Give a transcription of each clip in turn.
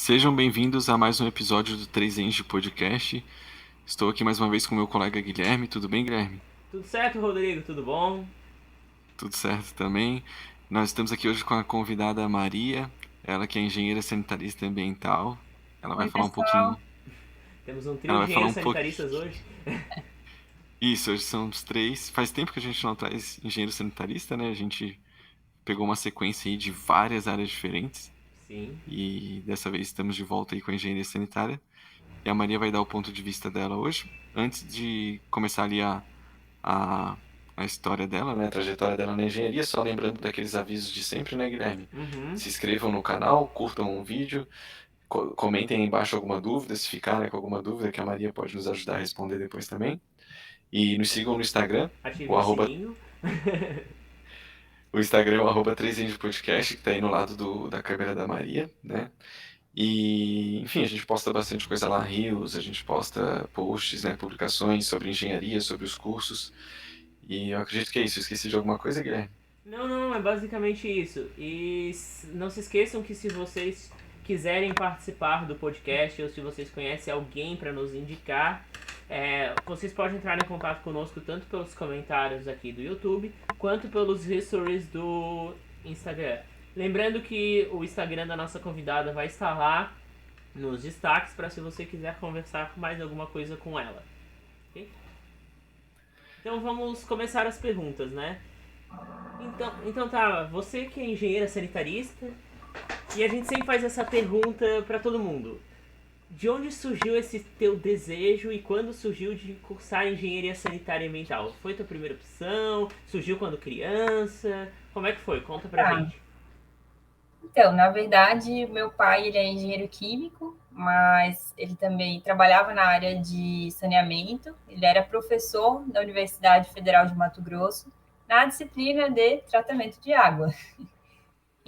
Sejam bem-vindos a mais um episódio do 3Eng Podcast. Estou aqui mais uma vez com meu colega Guilherme. Tudo bem, Guilherme? Tudo certo, Rodrigo? Tudo bom? Tudo certo também. Nós estamos aqui hoje com a convidada Maria, ela que é engenheira sanitarista ambiental. Ela vai Oi, falar um pessoal. pouquinho. Temos um trio Ela de vai falar engenheiros um pouco. sanitaristas hoje. Isso, hoje são os três. Faz tempo que a gente não traz engenheiro sanitarista, né? A gente pegou uma sequência aí de várias áreas diferentes Sim. e dessa vez estamos de volta aí com a engenharia sanitária. E a Maria vai dar o ponto de vista dela hoje. Antes de começar ali a, a história dela, né? A trajetória dela na engenharia, só lembrando daqueles avisos de sempre, né, Guilherme? Uhum. Se inscrevam no canal, curtam o vídeo, comentem aí embaixo alguma dúvida, se ficarem com alguma dúvida que a Maria pode nos ajudar a responder depois também. E nos sigam no Instagram, Ative o o arroba, sininho. o Instagram é o arroba 3 Podcast, que está aí no lado da câmera da Maria, né? E, enfim, a gente posta bastante coisa lá, reels, a gente posta posts, né, publicações sobre engenharia, sobre os cursos. E eu acredito que é isso. Eu esqueci de alguma coisa, Guilherme? Não, é basicamente isso. E não se esqueçam que se vocês quiserem participar do podcast ou se vocês conhecem alguém para nos indicar, vocês podem entrar em contato conosco tanto pelos comentários aqui do YouTube quanto pelos stories do Instagram. Lembrando que o Instagram da nossa convidada vai estar lá nos destaques para se você quiser conversar mais alguma coisa com ela. Ok? Então vamos começar as perguntas, né? Então tá, você que é engenheira sanitarista, e a gente sempre faz essa pergunta para todo mundo. De onde surgiu esse teu desejo e quando surgiu de cursar engenharia sanitária e ambiental? Foi tua primeira opção? Surgiu quando criança? Como é que foi? Conta pra Tá. gente. Então, na verdade, meu pai ele é engenheiro químico, mas ele também trabalhava na área de saneamento. Ele era professor da Universidade Federal de Mato Grosso na disciplina de tratamento de água.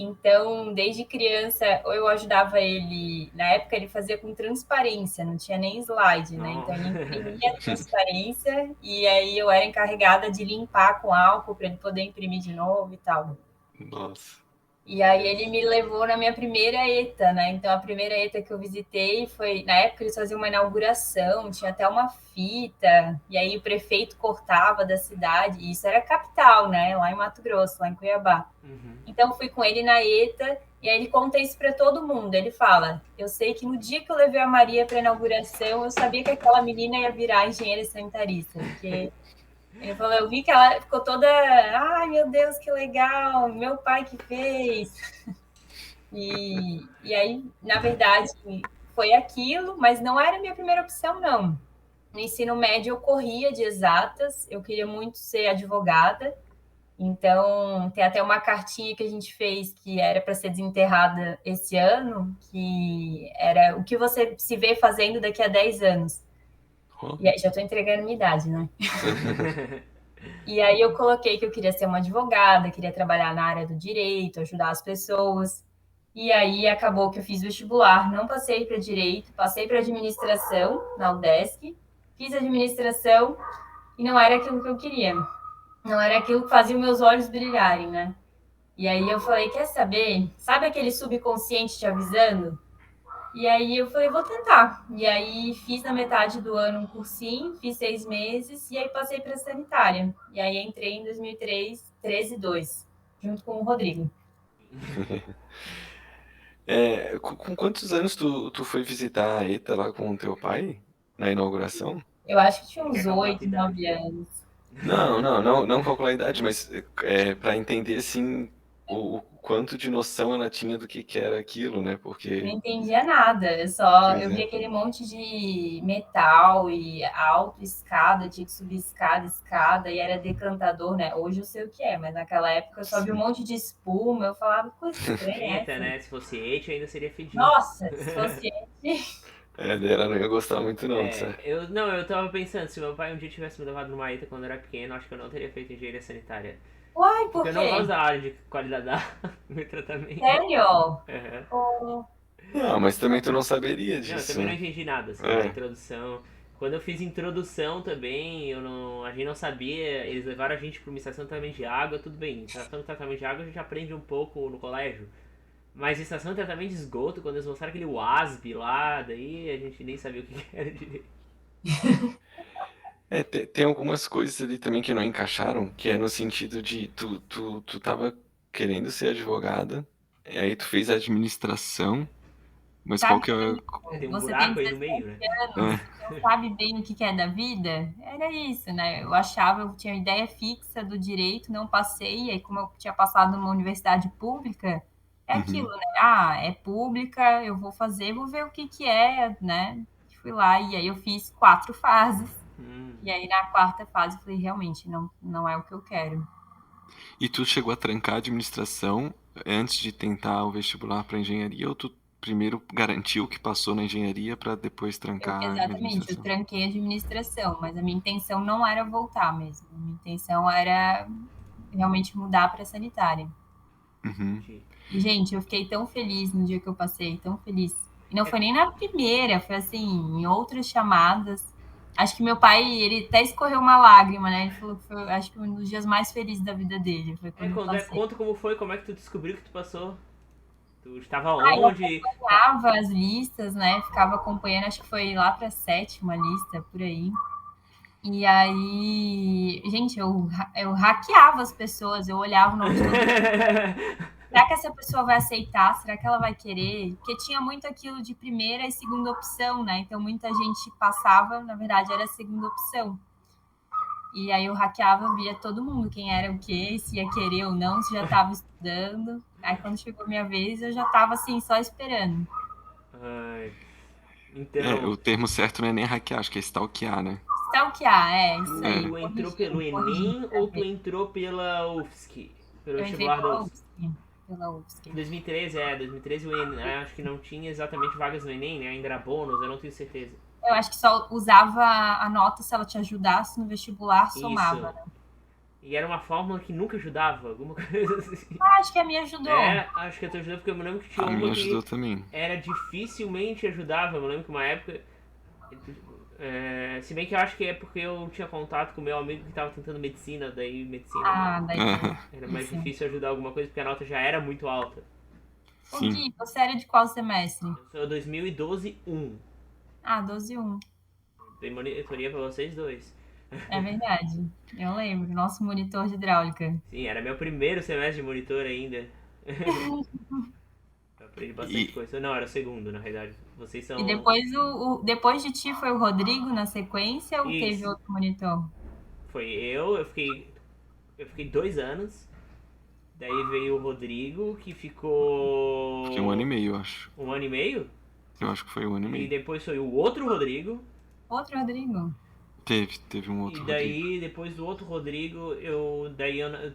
Então, desde criança, eu ajudava ele. Na época, ele fazia com transparência, não tinha nem slide, né? Não. Então, ele imprimia a transparência e aí eu era encarregada de limpar com álcool para ele poder imprimir de novo e tal. Nossa. E aí ele me levou na minha primeira ETA, né? Então a primeira ETA que eu visitei foi, na época eles faziam uma inauguração, tinha até uma fita, e aí o prefeito cortava da cidade, e isso era capital, né? Lá em Mato Grosso, lá em Cuiabá. Uhum. Então fui com ele na ETA, e aí ele conta isso para todo mundo. Ele fala: "Eu sei que no dia que eu levei a Maria para a inauguração, eu sabia que aquela menina ia virar engenheira sanitarista, porque ele falou, eu vi que ela ficou toda, ai meu Deus, que legal, meu pai que fez. E aí, na verdade, foi aquilo, mas não era a minha primeira opção, não. No ensino médio, eu corria de exatas, eu queria muito ser advogada, então tem até uma cartinha que a gente fez que era para ser desenterrada esse ano, que era o que você se vê fazendo daqui a 10 anos. Oh. E aí, já estou entregando minha idade, né? E aí eu coloquei que eu queria ser uma advogada, queria trabalhar na área do direito, ajudar as pessoas. E aí acabou que eu fiz vestibular, não passei para direito, passei para administração na UDESC, fiz administração e não era aquilo que eu queria. Não era aquilo que fazia os meus olhos brilharem, né? E aí eu falei, quer saber? Sabe aquele subconsciente te avisando? E aí eu falei, vou tentar. E aí fiz na metade do ano um cursinho, fiz 6 meses e aí passei para sanitária. E aí entrei em 2003, 13 2, junto com o Rodrigo. Com quantos anos tu foi visitar a ETA lá com o teu pai? Na inauguração? Eu acho que tinha Não quer uns calcular a tua 8, idade. 9 anos. Não calcular a idade, mas para entender assim o quanto de noção ela tinha do que era aquilo, né? Não Porque, entendia nada, pois eu vi é, aquele monte de metal e alto, escada, tinha que subir escada, escada, e era decantador, né? Hoje eu sei o que é, mas naquela época eu só vi um sim. monte de espuma, eu falava, que coisa estranha é Eita, essa? né? Se fosse Eight ainda seria fedido. Nossa, se fosse Daí ela não ia gostar muito não, certo? Eu tava pensando, se meu pai um dia tivesse me levado numa ETA quando eu era pequeno, acho que eu não teria feito engenharia sanitária. Uai, Porque por eu não quê? gosto da área de qualidade da água e tratamento. Sério? Uhum. Oh, Não, mas também tu não saberia Não, eu disso, também não né? entendi nada, assim, na É, introdução. Quando eu fiz introdução também, a gente não sabia, eles levaram a gente para uma estação de tratamento de água, tudo bem. Estação de tratamento de água a gente aprende um pouco no colégio, Mas estação de tratamento de esgoto, quando eles mostraram aquele WASB lá, daí a gente nem sabia o que era direito. Tem algumas coisas ali também que não encaixaram, que é no sentido de tu tava querendo ser advogada, e aí tu fez administração, mas qual Sabe que é... Tem um você tem buraco aí no 17 meio, né? anos, não sabe bem o que é da vida? Era isso, né? Eu achava, eu tinha ideia fixa do direito, não passei, aí como eu tinha passado numa universidade pública, é aquilo, Uhum. né? Ah, é pública, eu vou fazer, vou ver o que é, né? Fui lá e aí eu fiz 4 fases. E aí na quarta fase eu falei, realmente, não é o que eu quero. E tu chegou a trancar a administração antes de tentar o vestibular para engenharia, ou tu primeiro garantiu que passou na engenharia para depois trancar a Exatamente, eu administração? tranquei administração, mas a minha intenção não era voltar mesmo. A minha intenção era realmente mudar para sanitária. Uhum. Entendi. E, gente, eu fiquei tão feliz no dia que eu passei, tão feliz. E não É, foi nem na primeira, foi assim, em outras chamadas. Acho que meu pai, ele até escorreu uma lágrima, né? Ele falou que foi, acho que um dos dias mais felizes da vida dele, foi quando eu passei. conta como foi, como é que tu descobriu que tu passou? Tu estava Ah, eu onde? acompanhava as listas, né? Ficava acompanhando, acho que foi lá para a sétima lista, por aí. E aí, gente, eu hackeava as pessoas, eu olhava o nome de todo mundo. Será que essa pessoa vai aceitar? Será que ela vai querer? Porque tinha muito aquilo de primeira e segunda opção, né? Então muita gente passava, na verdade era a segunda opção. E aí eu hackeava, via todo mundo quem era o quê, se ia querer ou não, se já estava estudando. Aí quando chegou a minha vez, eu já estava assim, só esperando. Ai, então, O termo certo não é nem hackear, acho que é stalkear, né? Stalkear, é isso aí. É. tu entrou pelo Corrigindo, corrigindo. Enem ou tu entrou pela UFSC? Pelo Eu entrei vestibular da pela UFSC? UFSC. Pela UFSC. Em 2013 o Enem, acho que não tinha exatamente vagas no Enem, né? Ainda era bônus, eu não tenho certeza. Eu acho que só usava a nota se ela te ajudasse no vestibular, somava. Isso. E era uma fórmula que nunca ajudava, alguma coisa assim. Ah, acho que a minha ajudou. Acho que eu tô ajudando porque eu me lembro que tinha A uma minha ajudou que também. era dificilmente ajudava. Eu me lembro que uma época. Se bem que eu acho que é porque eu tinha contato com o meu amigo que tava tentando medicina, daí medicina Ah, daí era mais isso. difícil ajudar alguma coisa porque a nota já era muito alta. Ô Sim. Gui, você era de qual semestre? Eu sou 2012 1. Ah, 12/1. Dei monitoria pra vocês dois. É verdade. Eu lembro. Nosso monitor de hidráulica. Sim, era meu primeiro semestre de monitor ainda. Eu aprendi bastante E, coisa. Não, era o segundo, na realidade. Vocês E são. depois depois de ti foi o Rodrigo na sequência ou teve Isso. outro monitor? Foi eu fiquei 2 anos. Daí veio o Rodrigo, que fiquei 1 ano e meio, ficou eu acho. 1 ano e meio. Eu acho que foi 1 ano e E meio. depois foi o outro Rodrigo. Outro Rodrigo? Teve um E outro Rodrigo. daí, depois do outro Rodrigo, eu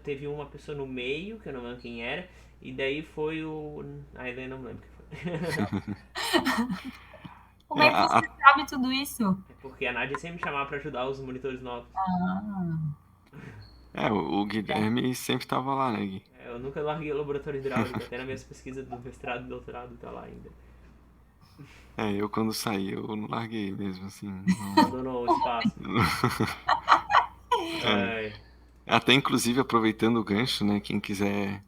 teve uma pessoa no meio, que eu não lembro quem era. E daí foi o. Daí eu não lembro quem foi. Como É, é que você sabe tudo isso? É porque a Nádia sempre me chamava pra ajudar os monitores novos. Ah, o Guilherme sempre tava lá, né, Gui? Eu nunca larguei o laboratório hidráulico, até nas minhas pesquisas do mestrado e doutorado tá lá ainda. Eu quando saí, eu não larguei mesmo, assim. Abandonou o espaço. É, Ai. até inclusive aproveitando o gancho, né, quem quiser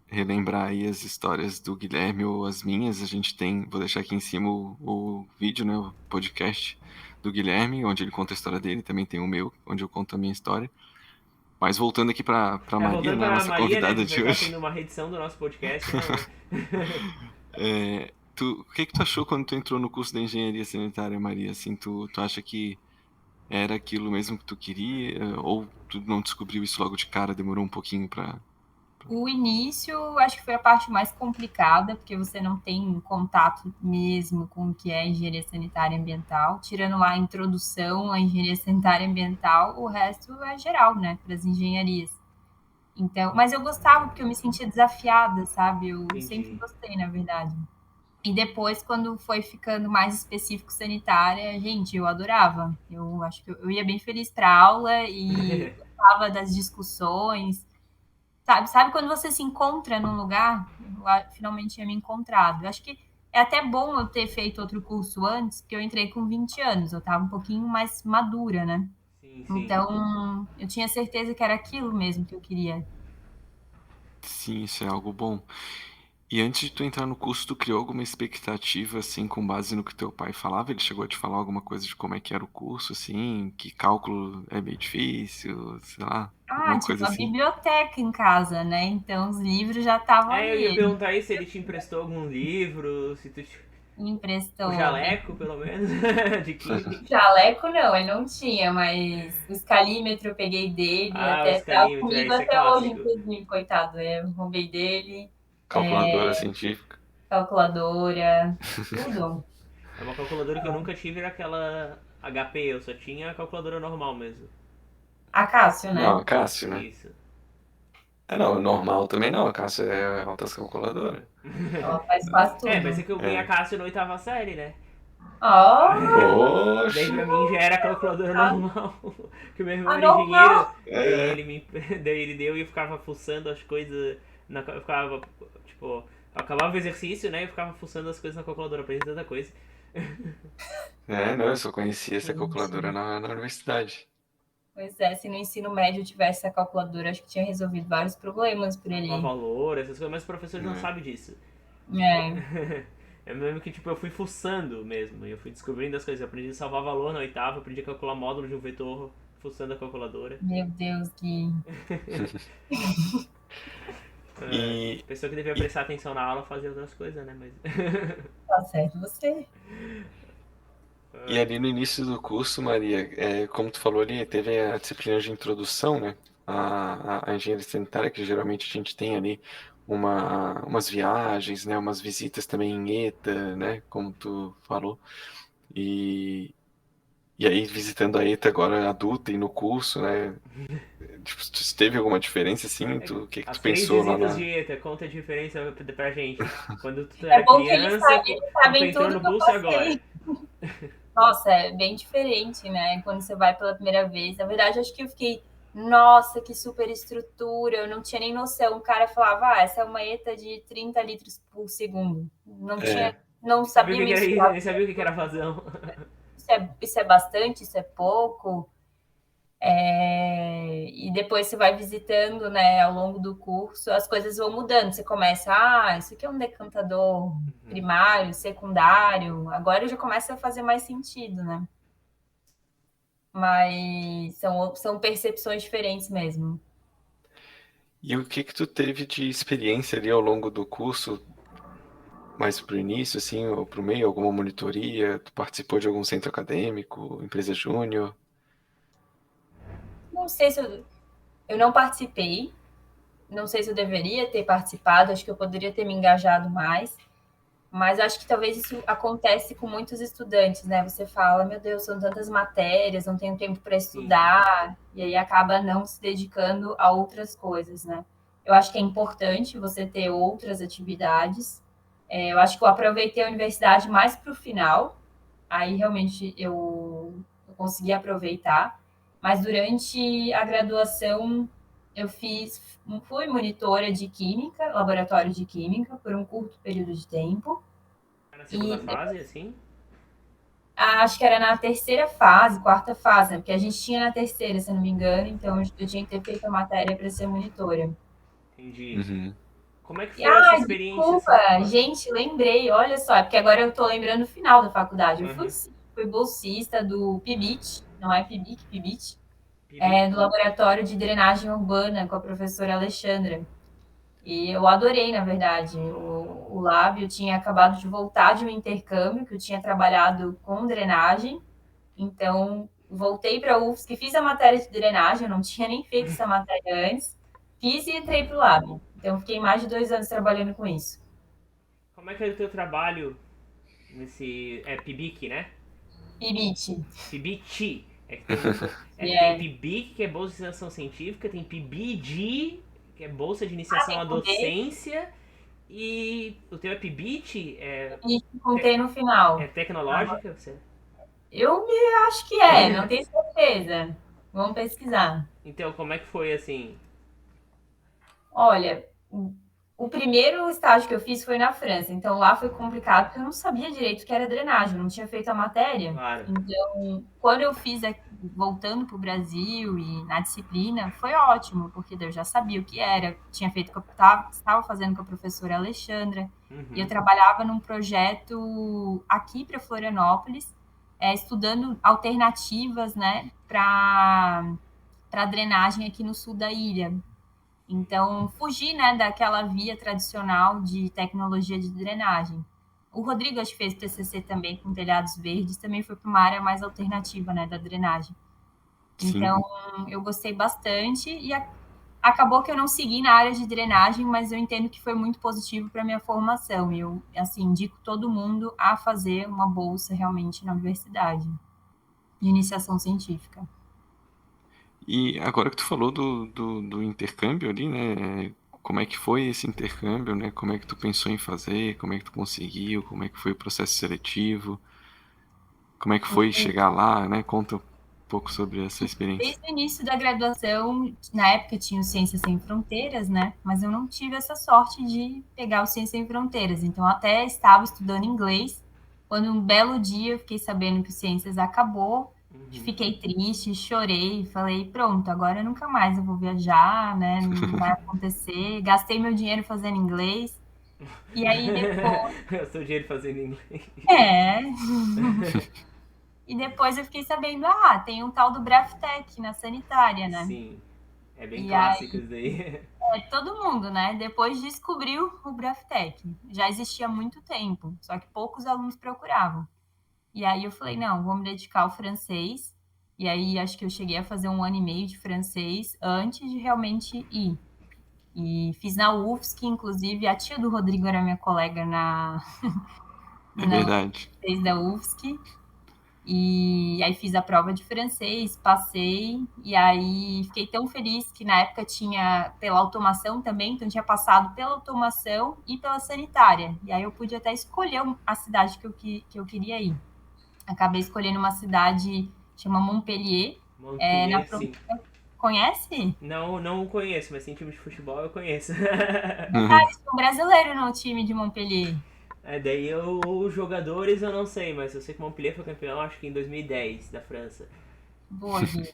relembrar aí as histórias do Guilherme ou as minhas, a gente tem, vou deixar aqui em cima o vídeo, né, o podcast do Guilherme, onde ele conta a história dele, também tem o meu, onde eu conto a minha história. Mas voltando aqui pra Maria, Voltando né, a pra nossa Maria, né, convidada que vai de estar hoje. tendo uma reedição do nosso podcast, né? O que tu achou quando tu entrou no curso da engenharia sanitária, Maria? Assim, tu acha que era aquilo mesmo que tu queria? Ou tu não descobriu isso logo de cara, demorou um pouquinho pra... o início, acho que foi a parte mais complicada, porque você não tem contato mesmo com o que é engenharia sanitária e ambiental. Tirando lá a introdução à engenharia sanitária e ambiental, o resto é geral, né, para as engenharias. Então, mas eu gostava porque eu me sentia desafiada, sabe? Eu sempre Entendi. gostei, na verdade. E depois, quando foi ficando mais específico sanitária, gente, eu adorava. Eu acho que eu ia bem feliz para aula e gostava das discussões. Sabe quando você se encontra num lugar? Eu finalmente tinha me encontrado. Eu acho que é até bom eu ter feito outro curso antes, porque eu entrei com 20 anos, eu estava um pouquinho mais madura, né? Sim, sim. Então, eu tinha certeza que era aquilo mesmo que eu queria. Sim, isso é algo bom. E antes de tu entrar no curso, tu criou alguma expectativa, assim, com base no que teu pai falava? Ele chegou a te falar alguma coisa de como é que era o curso, assim, que cálculo é bem difícil, sei lá, Ah, alguma tipo coisa a assim? biblioteca em casa, né? Então os livros já estavam É, eu ia ali. Ele perguntar aí se ele te emprestou algum livro, se tu. me O emprestou jaleco, pelo menos, de química. jaleco, não, ele não tinha, mas o escalímetro eu peguei dele, Ah, o até tá escalímetro, comigo isso é até hoje, clássico. inclusive, coitado. Eu roubei dele, Calculadora científica. calculadora, tudo. É uma calculadora que eu nunca tive, era aquela HP, eu só tinha a calculadora normal mesmo. A Cássio, Não, né? a Cássio, né? Isso. É, não, normal também não, a Cássio é altas calculadoras. Ela faz quase É, mas é tudo. que eu ganhei a É. Cássio na oitava série, né? Oh, Daí Oxe! pra mim já era a calculadora normal. Que meu irmão era engenheiro, anormal. É, daí ele deu e eu ficava fuçando as coisas. Eu ficava, tipo, acabava o exercício, né? Eu ficava fuçando as coisas na calculadora, aprendi tanta coisa. não, eu só conhecia essa calculadora Gente, na universidade. pois é, se no ensino médio tivesse a calculadora, acho que tinha resolvido vários problemas por Salvar ali. valor, essas coisas, mas os professores não Né? sabem disso. É, Eu me lembro que tipo, eu fui fuçando mesmo, eu fui descobrindo as coisas. Eu aprendi a salvar valor na oitava, aprendi a calcular módulo de um vetor fuçando a calculadora. meu Deus, que É, E, pessoa que devia e, prestar atenção na aula fazia outras coisas, né? Mas. tá certo você. e ali no início do curso, Maria, como tu falou ali, teve a disciplina de introdução, né? A engenharia sanitária, que geralmente a gente tem ali umas viagens, né? Umas visitas também em ETA, né? Como tu falou. E, e aí, visitando a ETA agora adulta e no curso, né? Tipo, teve alguma diferença, assim? O que que tu As três pensou lá visitas de na... ETA, conta a diferença pra gente. Quando tu É era bom que criança, eles quando tu sabem entrou tudo no que eu bolso e agora. passei. Nossa, é bem diferente, né? Quando você vai pela primeira vez. Na verdade, acho que eu fiquei, nossa, que super estrutura. Eu não tinha nem noção. O cara falava, ah, essa é uma ETA de 30 litros por segundo. Não tinha, É, não Nem sabia o sabia que, que era isso, mensurar. nem sabia o que, que era vazão. Isso é bastante, isso é pouco. E depois você vai visitando, né, ao longo do curso, as coisas vão mudando. Você começa, ah, isso aqui é um decantador primário, secundário. Agora já começa a fazer mais sentido, né? Mas são percepções diferentes mesmo. e o que que tu teve de experiência ali ao longo do curso, mais pro início, assim, ou pro meio, alguma monitoria? Tu participou de algum centro acadêmico, empresa júnior? Não sei se eu não participei, não sei se eu deveria ter participado, acho que eu poderia ter me engajado mais. Mas acho que talvez isso acontece com muitos estudantes, né? Você fala, meu Deus, são tantas matérias, não tenho tempo para Sim. estudar, e aí acaba não se dedicando a outras coisas, né? Eu acho que é importante você ter outras atividades. Eu acho que eu aproveitei a universidade mais para o final, aí realmente eu consegui aproveitar. Mas durante a graduação eu fui monitora de química, laboratório de química, por um curto período de tempo. Na segunda E fase, assim? acho que era na terceira fase, quarta fase, né? Porque a gente tinha na terceira, se eu não me engano, então eu tinha que ter feito a matéria para ser monitora. Entendi. Uhum. Como é que E, foi essa experiência, desculpa, assim? gente, lembrei, olha só, é porque agora eu tô lembrando o final da faculdade. Eu Uhum. fui bolsista do PIBIT, não é PIBIC, PIBIT, Pibi. do Laboratório de Drenagem Urbana com a professora Alexandra. E eu adorei, na verdade, o lab. Eu tinha acabado de voltar de um intercâmbio, que eu tinha trabalhado com drenagem. Então, voltei para a UFSC, fiz a matéria de drenagem, eu não tinha nem feito essa matéria antes. Fiz e entrei para o lab. Então, fiquei mais de 2 anos trabalhando com isso. Como é que é o teu trabalho nesse. É Pibic, né? PIBIT, Pibici. É que tem. que Tem é Pibic, que é Bolsa de Iniciação Científica, tem Pibidi, que é Bolsa de Iniciação à com D, Docência, e o teu é Pibit, PIBIT com T no final. é tecnológica? Você... Acho que é, não tenho certeza. Vamos pesquisar. Então, como é que foi assim? Olha, o primeiro estágio que eu fiz foi na França, então lá foi complicado porque eu não sabia direito o que era drenagem, eu não tinha feito a matéria. Claro. Então, quando eu fiz voltando para o Brasil e na disciplina, foi ótimo, porque eu já sabia o que era, tinha feito, estava fazendo com a professora Alexandra, e eu trabalhava num projeto aqui para Florianópolis, estudando alternativas, né, para drenagem aqui no sul da ilha. Então, fugir, né, daquela via tradicional de tecnologia de drenagem. O Rodrigo, acho que fez TCC também com telhados verdes, também foi para uma área mais alternativa, né, da drenagem. Então, sim, eu gostei bastante e acabou que eu não segui na área de drenagem, mas eu entendo que foi muito positivo para a minha formação. Eu, assim, indico todo mundo a fazer uma bolsa realmente na universidade de iniciação científica. E agora que tu falou do intercâmbio ali, né? Como é que foi esse intercâmbio, né? Como é que tu pensou em fazer? Como é que tu conseguiu? Como é que foi o processo seletivo? Como é que foi chegar lá, né? Conta um pouco sobre essa experiência. Desde o início da graduação, na época tinha o Ciências Sem Fronteiras, né? Mas eu não tive essa sorte de pegar o Ciências Sem Fronteiras. Então, até estava estudando inglês, quando um belo dia eu fiquei sabendo que o Ciências acabou, fiquei triste, chorei, falei, pronto, agora nunca mais eu vou viajar, né? Não vai acontecer. Gastei meu dinheiro fazendo inglês. E aí depois... Gastou dinheiro fazendo inglês. É... E depois eu fiquei sabendo, tem um tal do Braftec na sanitária, né? Sim, é bem E clássico aí, isso daí. todo mundo, né? Depois descobriu o Braftec. Já existia há muito tempo, só que poucos alunos procuravam. E aí eu falei, não, vou me dedicar ao francês. E aí acho que eu cheguei a fazer 1 ano e meio de francês antes de realmente ir. E fiz na UFSC, inclusive, a tia do Rodrigo era minha colega É verdade. da UFSC. E aí fiz a prova de francês, passei, e aí fiquei tão feliz que na época tinha pela automação também, então tinha passado pela automação e pela sanitária. E aí eu pude até escolher a cidade que eu queria ir. Acabei escolhendo uma cidade chama Montpellier. Montpellier, sim. Conhece? Não conheço, mas tem time de futebol eu conheço. Eles são brasileiros no time de Montpellier. Daí os jogadores eu não sei, mas eu sei que Montpellier foi campeão, acho que em 2010, da França. Boa, Gui.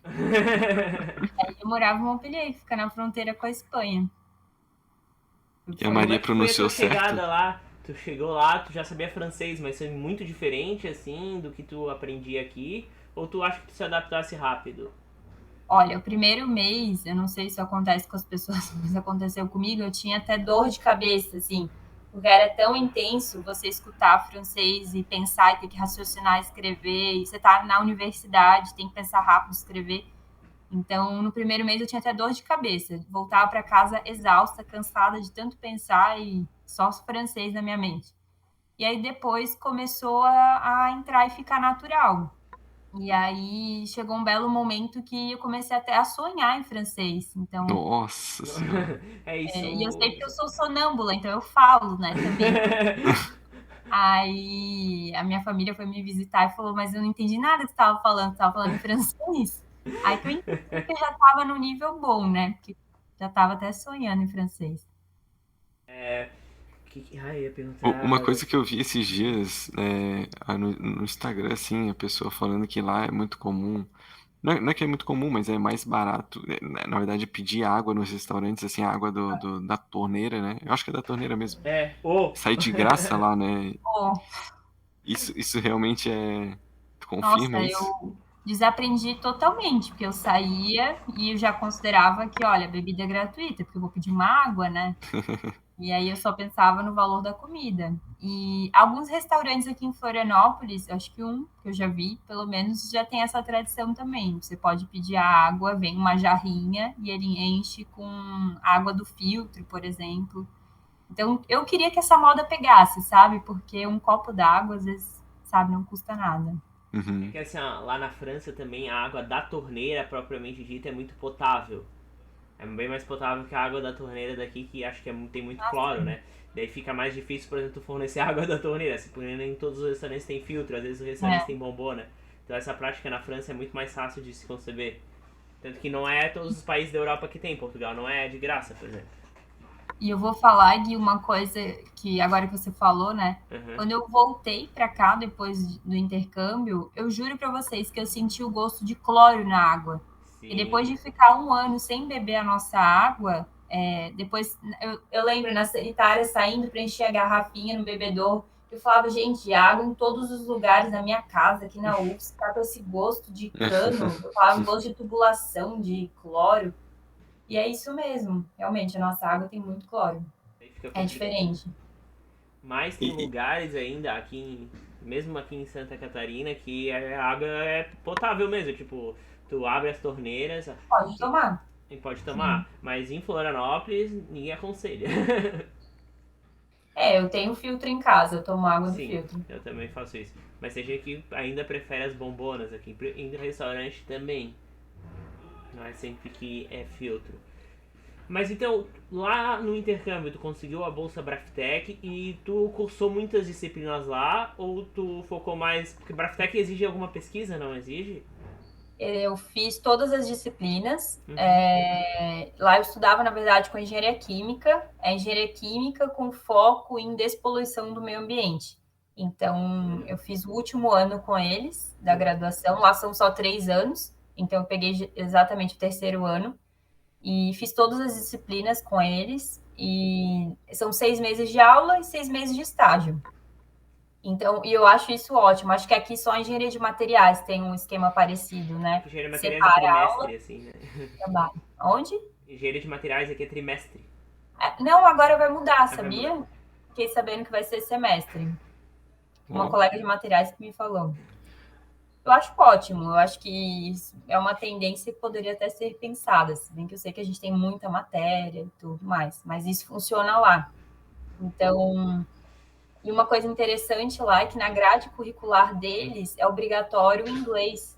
Aí eu morava em Montpellier, que fica na fronteira com a Espanha. E a Maria pronunciou certo? Chegada lá, tu chegou lá, tu já sabia francês, mas foi muito diferente, assim, do que tu aprendia aqui? Ou tu acha que tu se adaptasse rápido? Olha, o primeiro mês, eu não sei se acontece com as pessoas, mas aconteceu comigo, eu tinha até dor de cabeça, assim, porque era tão intenso você escutar francês e pensar e ter que raciocinar, escrever, e você tá na universidade, tem que pensar rápido, escrever. Então, no primeiro mês eu tinha até dor de cabeça, voltava para casa exausta, cansada de tanto pensar e só francês na minha mente. E aí depois começou a entrar e ficar natural. E aí chegou um belo momento que eu comecei até a sonhar em francês. Então, nossa senhora. É isso. E eu sei que eu sou sonâmbula, então eu falo, né, também. Aí a minha família foi me visitar e falou, mas eu não entendi nada que você estava falando em francês. Aí que eu entendi que eu já estava no nível bom, né? Porque já estava até sonhando em francês. Ia perguntar... Uma coisa que eu vi esses dias no Instagram, assim, a pessoa falando que lá é muito comum. Não é que é muito comum, mas é mais barato. Na verdade, pedir água nos restaurantes, assim, a água da torneira, né? Eu acho que é da torneira mesmo. Sai de graça lá, né? Isso realmente é... Tu confirma isso? Eu desaprendi totalmente, porque eu saía e eu já considerava que, olha, bebida é gratuita, porque eu vou pedir uma água, né? E aí eu só pensava no valor da comida. E alguns restaurantes aqui em Florianópolis, acho que um que eu já vi, pelo menos, já tem essa tradição também. Você pode pedir a água, vem uma jarrinha e ele enche com água do filtro, por exemplo. Então, eu queria que essa moda pegasse, sabe? Porque um copo d'água, às vezes, sabe, não custa nada. É que assim, lá na França também a água da torneira, propriamente dita, é muito potável. É bem mais potável que a água da torneira daqui, que acho que tem muito cloro, né? Daí fica mais difícil, por exemplo, fornecer água da torneira. Se porque nem todos os restaurantes têm filtro, às vezes os restaurantes têm bombona. Então essa prática na França é muito mais fácil de se conceber. Tanto que não é todos os países da Europa que tem. Portugal não é de graça, por exemplo. E eu vou falar de uma coisa que agora que você falou, né? Aham. Quando eu voltei para cá depois do intercâmbio, eu juro para vocês que eu senti o gosto de cloro na água. E depois Sim. de ficar um ano sem beber a nossa água, depois eu lembro na sanitária saindo para encher a garrafinha no bebedouro, eu falava, gente, água em todos os lugares da minha casa, aqui na UFS, tá com esse gosto de cano, eu falava gosto de tubulação, de cloro. E é isso mesmo, realmente, a nossa água tem muito cloro. Aí fica É complicado. diferente. Mas tem E, lugares ainda mesmo aqui em Santa Catarina, que a água é potável mesmo. Tipo, tu abre as torneiras Pode e, tomar. e pode Sim. tomar. Mas em Florianópolis, ninguém aconselha. Eu tenho filtro em casa, eu tomo água do Sim, filtro. eu também faço isso. Mas tem gente que ainda prefere as bombonas aqui. Em restaurante também. Não é sempre que é filtro. Mas então, lá no intercâmbio, tu conseguiu a bolsa Braftec e tu cursou muitas disciplinas lá? Ou tu focou mais. Porque Braftec exige alguma pesquisa, não exige? Eu fiz todas as disciplinas. Uhum. Lá eu estudava, na verdade, com engenharia química. É engenharia química com foco em despoluição do meio ambiente. Então, Legal. eu fiz o último ano com eles, da graduação. Lá são só 3 anos. Então, eu peguei exatamente o terceiro ano. E fiz todas as disciplinas com eles. E são 6 meses de aula e 6 meses de estágio. Então, e eu acho isso ótimo. Acho que aqui só a engenharia de materiais tem um esquema parecido, né? Engenharia de materiais é Separa a aula trimestre, assim, né? e trabalho. Onde? Engenharia de materiais aqui é trimestre. Não, agora vai mudar, Ah, vai mudar. sabia? Fiquei sabendo que vai ser semestre. Uma ó, colega de materiais que me falou. Eu acho ótimo. Eu acho que isso é uma tendência que poderia até ser pensada, se bem que eu sei que a gente tem muita matéria e tudo mais, mas isso funciona lá. Então, e uma coisa interessante lá é que na grade curricular deles é obrigatório o inglês.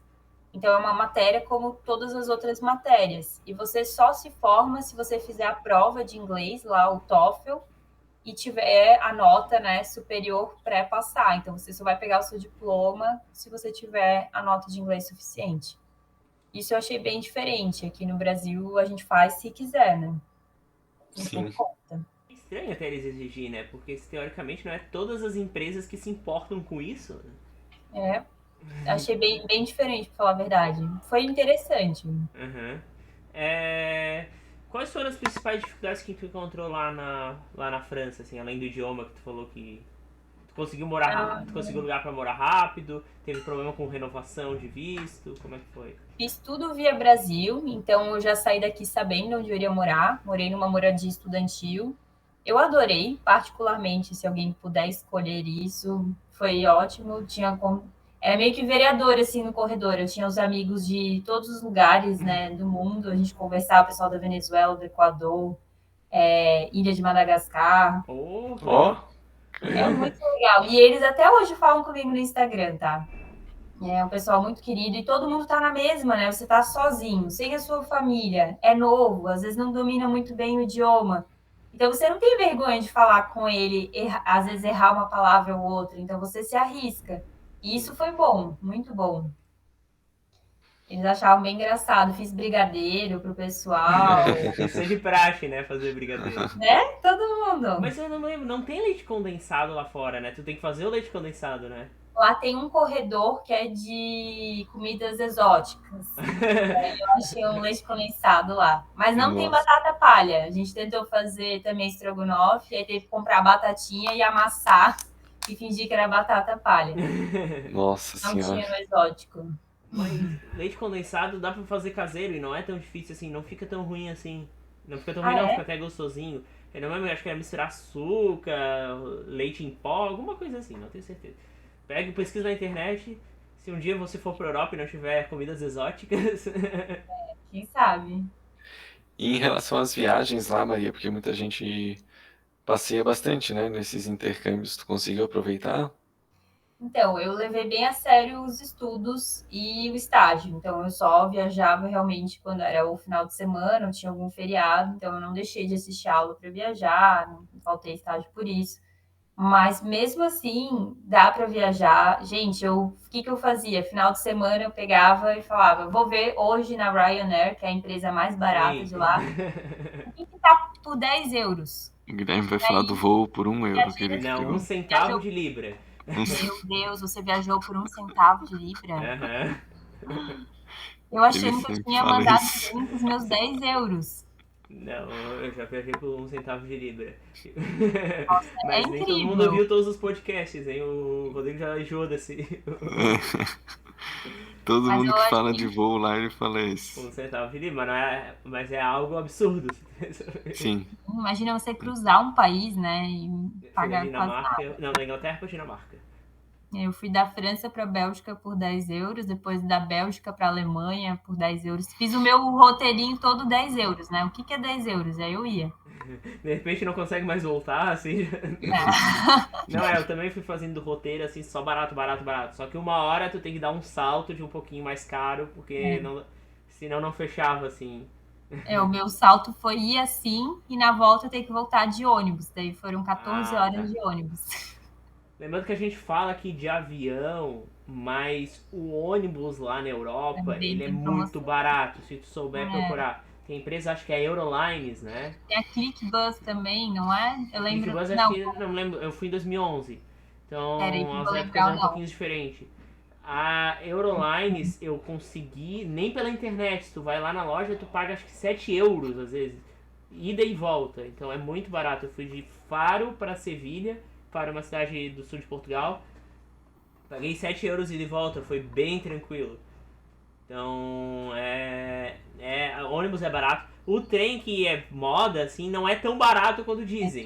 Então, é uma matéria como todas as outras matérias. E você só se forma se você fizer a prova de inglês, lá o TOEFL, e tiver a nota, né, superior pré-passar. Então, você só vai pegar o seu diploma se você tiver a nota de inglês suficiente. Isso eu achei bem diferente. Aqui no Brasil, a gente faz se quiser, né? Nem por sim. conta. É estranho até eles exigir, né? Porque teoricamente não é todas as empresas que se importam com isso, né? É, achei bem, bem diferente, para falar a verdade. Foi interessante. Uhum. É... Quais foram as principais dificuldades que tu encontrou lá na França, assim, além do idioma que tu falou que tu conseguiu tu conseguiu lugar pra morar rápido, teve problema com renovação de visto, como é que foi? Fiz tudo via Brasil, então eu já saí daqui sabendo onde eu iria morar. Morei numa moradia estudantil. Eu adorei, particularmente, se alguém puder escolher isso, foi ótimo. Era meio que vereador, assim, no corredor. Eu tinha os amigos de todos os lugares, né, do mundo. A gente conversava, pessoal da Venezuela, do Equador, Ilha de Madagascar. Oh, que Ó, legal. É muito legal. E eles até hoje falam comigo no Instagram, tá? É um pessoal muito querido e todo mundo tá na mesma, né? Você tá sozinho, sem a sua família, é novo, às vezes não domina muito bem o idioma. Então você não tem vergonha de falar com ele, às vezes errar uma palavra ou outra, então você se arrisca. E Sim. isso foi bom, muito bom. Eles achavam bem engraçado, fiz brigadeiro pro pessoal, Isso é de praxe, né? Fazer brigadeiro. né? Todo mundo. Mas eu não lembro, não tem leite condensado lá fora, né? Tu tem que fazer o leite condensado, né? Lá tem um corredor que é de comidas exóticas. Eu achei um leite condensado lá. Mas não tem nossa, batata palha. A gente tentou fazer também estrogonofe, aí teve que comprar batatinha e amassar e fingir que era batata palha. nossa Não senhora. tinha no exótico. Mas leite condensado dá pra fazer caseiro e não é tão difícil assim, não fica tão ruim assim. Não fica tão ruim Ah, não, fica é? até gostosinho. Eu não lembro, acho que era misturar açúcar, leite em pó, alguma coisa assim, não tenho certeza. Pega e pesquisa na internet. Se um dia você for pra Europa e não tiver comidas exóticas. Quem sabe? E em relação às viagens lá, Maria, porque muita gente passeia bastante, né, nesses intercâmbios, tu conseguiu aproveitar? Então, eu levei bem a sério os estudos e o estágio. Então, eu só viajava realmente quando era o final de semana, ou tinha algum feriado. Então, eu não deixei de assistir aula para viajar, não faltei estágio por isso. Mas mesmo assim, dá para viajar. Gente, o que eu fazia? Final de semana eu pegava e falava, vou ver hoje na Ryanair, que é a empresa mais barata Sim. de lá, o que tá por 10 euros. O Guilherme vai E falar do aí, voo por €1 que ele Não, um pegou. centavo de libra. meu Deus, você viajou por 1 centavo de libra? Aham. Eu achando Ele que eu sempre tinha fala mandado isso. bem com os meus 10 euros. Não, eu já viajei por um centavo de libra. É Mas nem todo mundo incrível. ouviu todos os podcasts, hein? O Rodrigo já enjoou desse Todo Mas mundo eu que fala de achei, voo lá, ele fala isso. um centavo de libra, mas é algo absurdo. Sim. imagina você cruzar um país, né, e Fui da pagar quase Dinamarca, nada. não, da Inglaterra pra Dinamarca. Eu fui da França para a Bélgica por 10 euros, depois da Bélgica para a Alemanha por 10 euros. Fiz o meu roteirinho todo 10 euros, né? O que é 10 euros? Aí eu ia. De repente não consegue mais voltar, assim. Não, eu também fui fazendo roteiro, assim, só barato, barato, barato. Só que uma hora tu tem que dar um salto de um pouquinho mais caro, porque não, senão não fechava, assim. O meu salto foi ir assim e na volta eu ter que voltar de ônibus. Daí foram 14 Ah, horas tá. de ônibus. Lembrando que a gente fala aqui de avião, mas o ônibus lá na Europa, Também ele é tem muito promoção. barato, se tu souber É. procurar. Tem empresa, acho que é a Eurolines, né? Tem a ClickBus também, não é? Eu A lembro. ClickBus, acho Não, que, não me lembro, eu fui em 2011. peraí que Então, eu as vou épocas lembrar eram o um nome. pouquinho diferentes. A Eurolines eu consegui, nem pela internet, se tu vai lá na loja, tu paga acho que 7 euros às vezes, ida e volta, então é muito barato. Eu fui de Faro para Sevilha, para uma cidade do sul de Portugal, paguei 7 euros ida e volta, foi bem tranquilo. Então, ônibus é barato. O trem que é moda, assim, não é tão barato quanto dizem.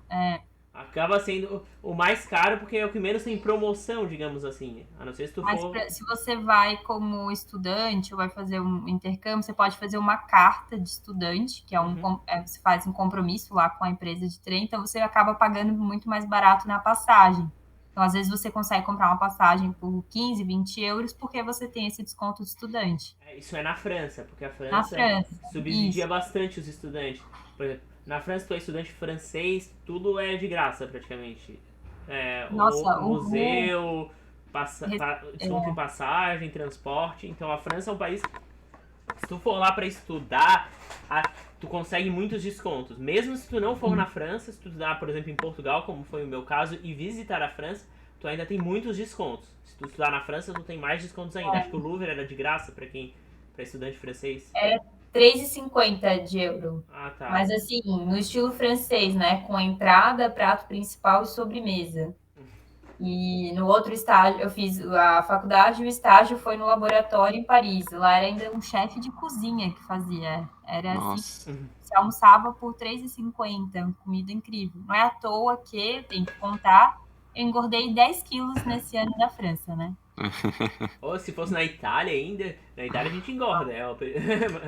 É. Acaba sendo o mais caro porque é o que menos tem promoção, digamos assim. A não ser se tu Mas for. se você vai como estudante ou vai fazer um intercâmbio, você pode fazer uma carta de estudante, que é Uhum. você faz um compromisso lá com a empresa de trem, então você acaba pagando muito mais barato na passagem. Então, às vezes, você consegue comprar uma passagem por 15, 20 euros, porque você tem esse desconto de estudante. Isso é na França, porque a Na França França, subsidia isso. bastante os estudantes. Por exemplo, na França, tu é estudante francês, tudo é de graça praticamente. O Nossa, museu, desconto em é, passagem, transporte. Então a França é um país. Se tu for lá para estudar, tu consegue muitos descontos. Mesmo se tu não for na França, se tu estudar, por exemplo, em Portugal, como foi o meu caso, e visitar a França, tu ainda tem muitos descontos. Se tu estudar na França, tu tem mais descontos ainda. Acho que o Louvre era de graça para estudante francês. era 3,50 de euro. Ah, tá. Mas assim, no estilo francês, né? Com entrada, prato principal e sobremesa. E no outro estágio, eu fiz a faculdade e o estágio foi no laboratório em Paris. Lá era ainda um chefe de cozinha que fazia. Era assim, Nossa. você almoçava por 3,50, comida incrível. Não é à toa que, tem que contar, eu engordei 10 quilos nesse ano da França, né? Ou se fosse na Itália ainda, na Itália a gente engorda,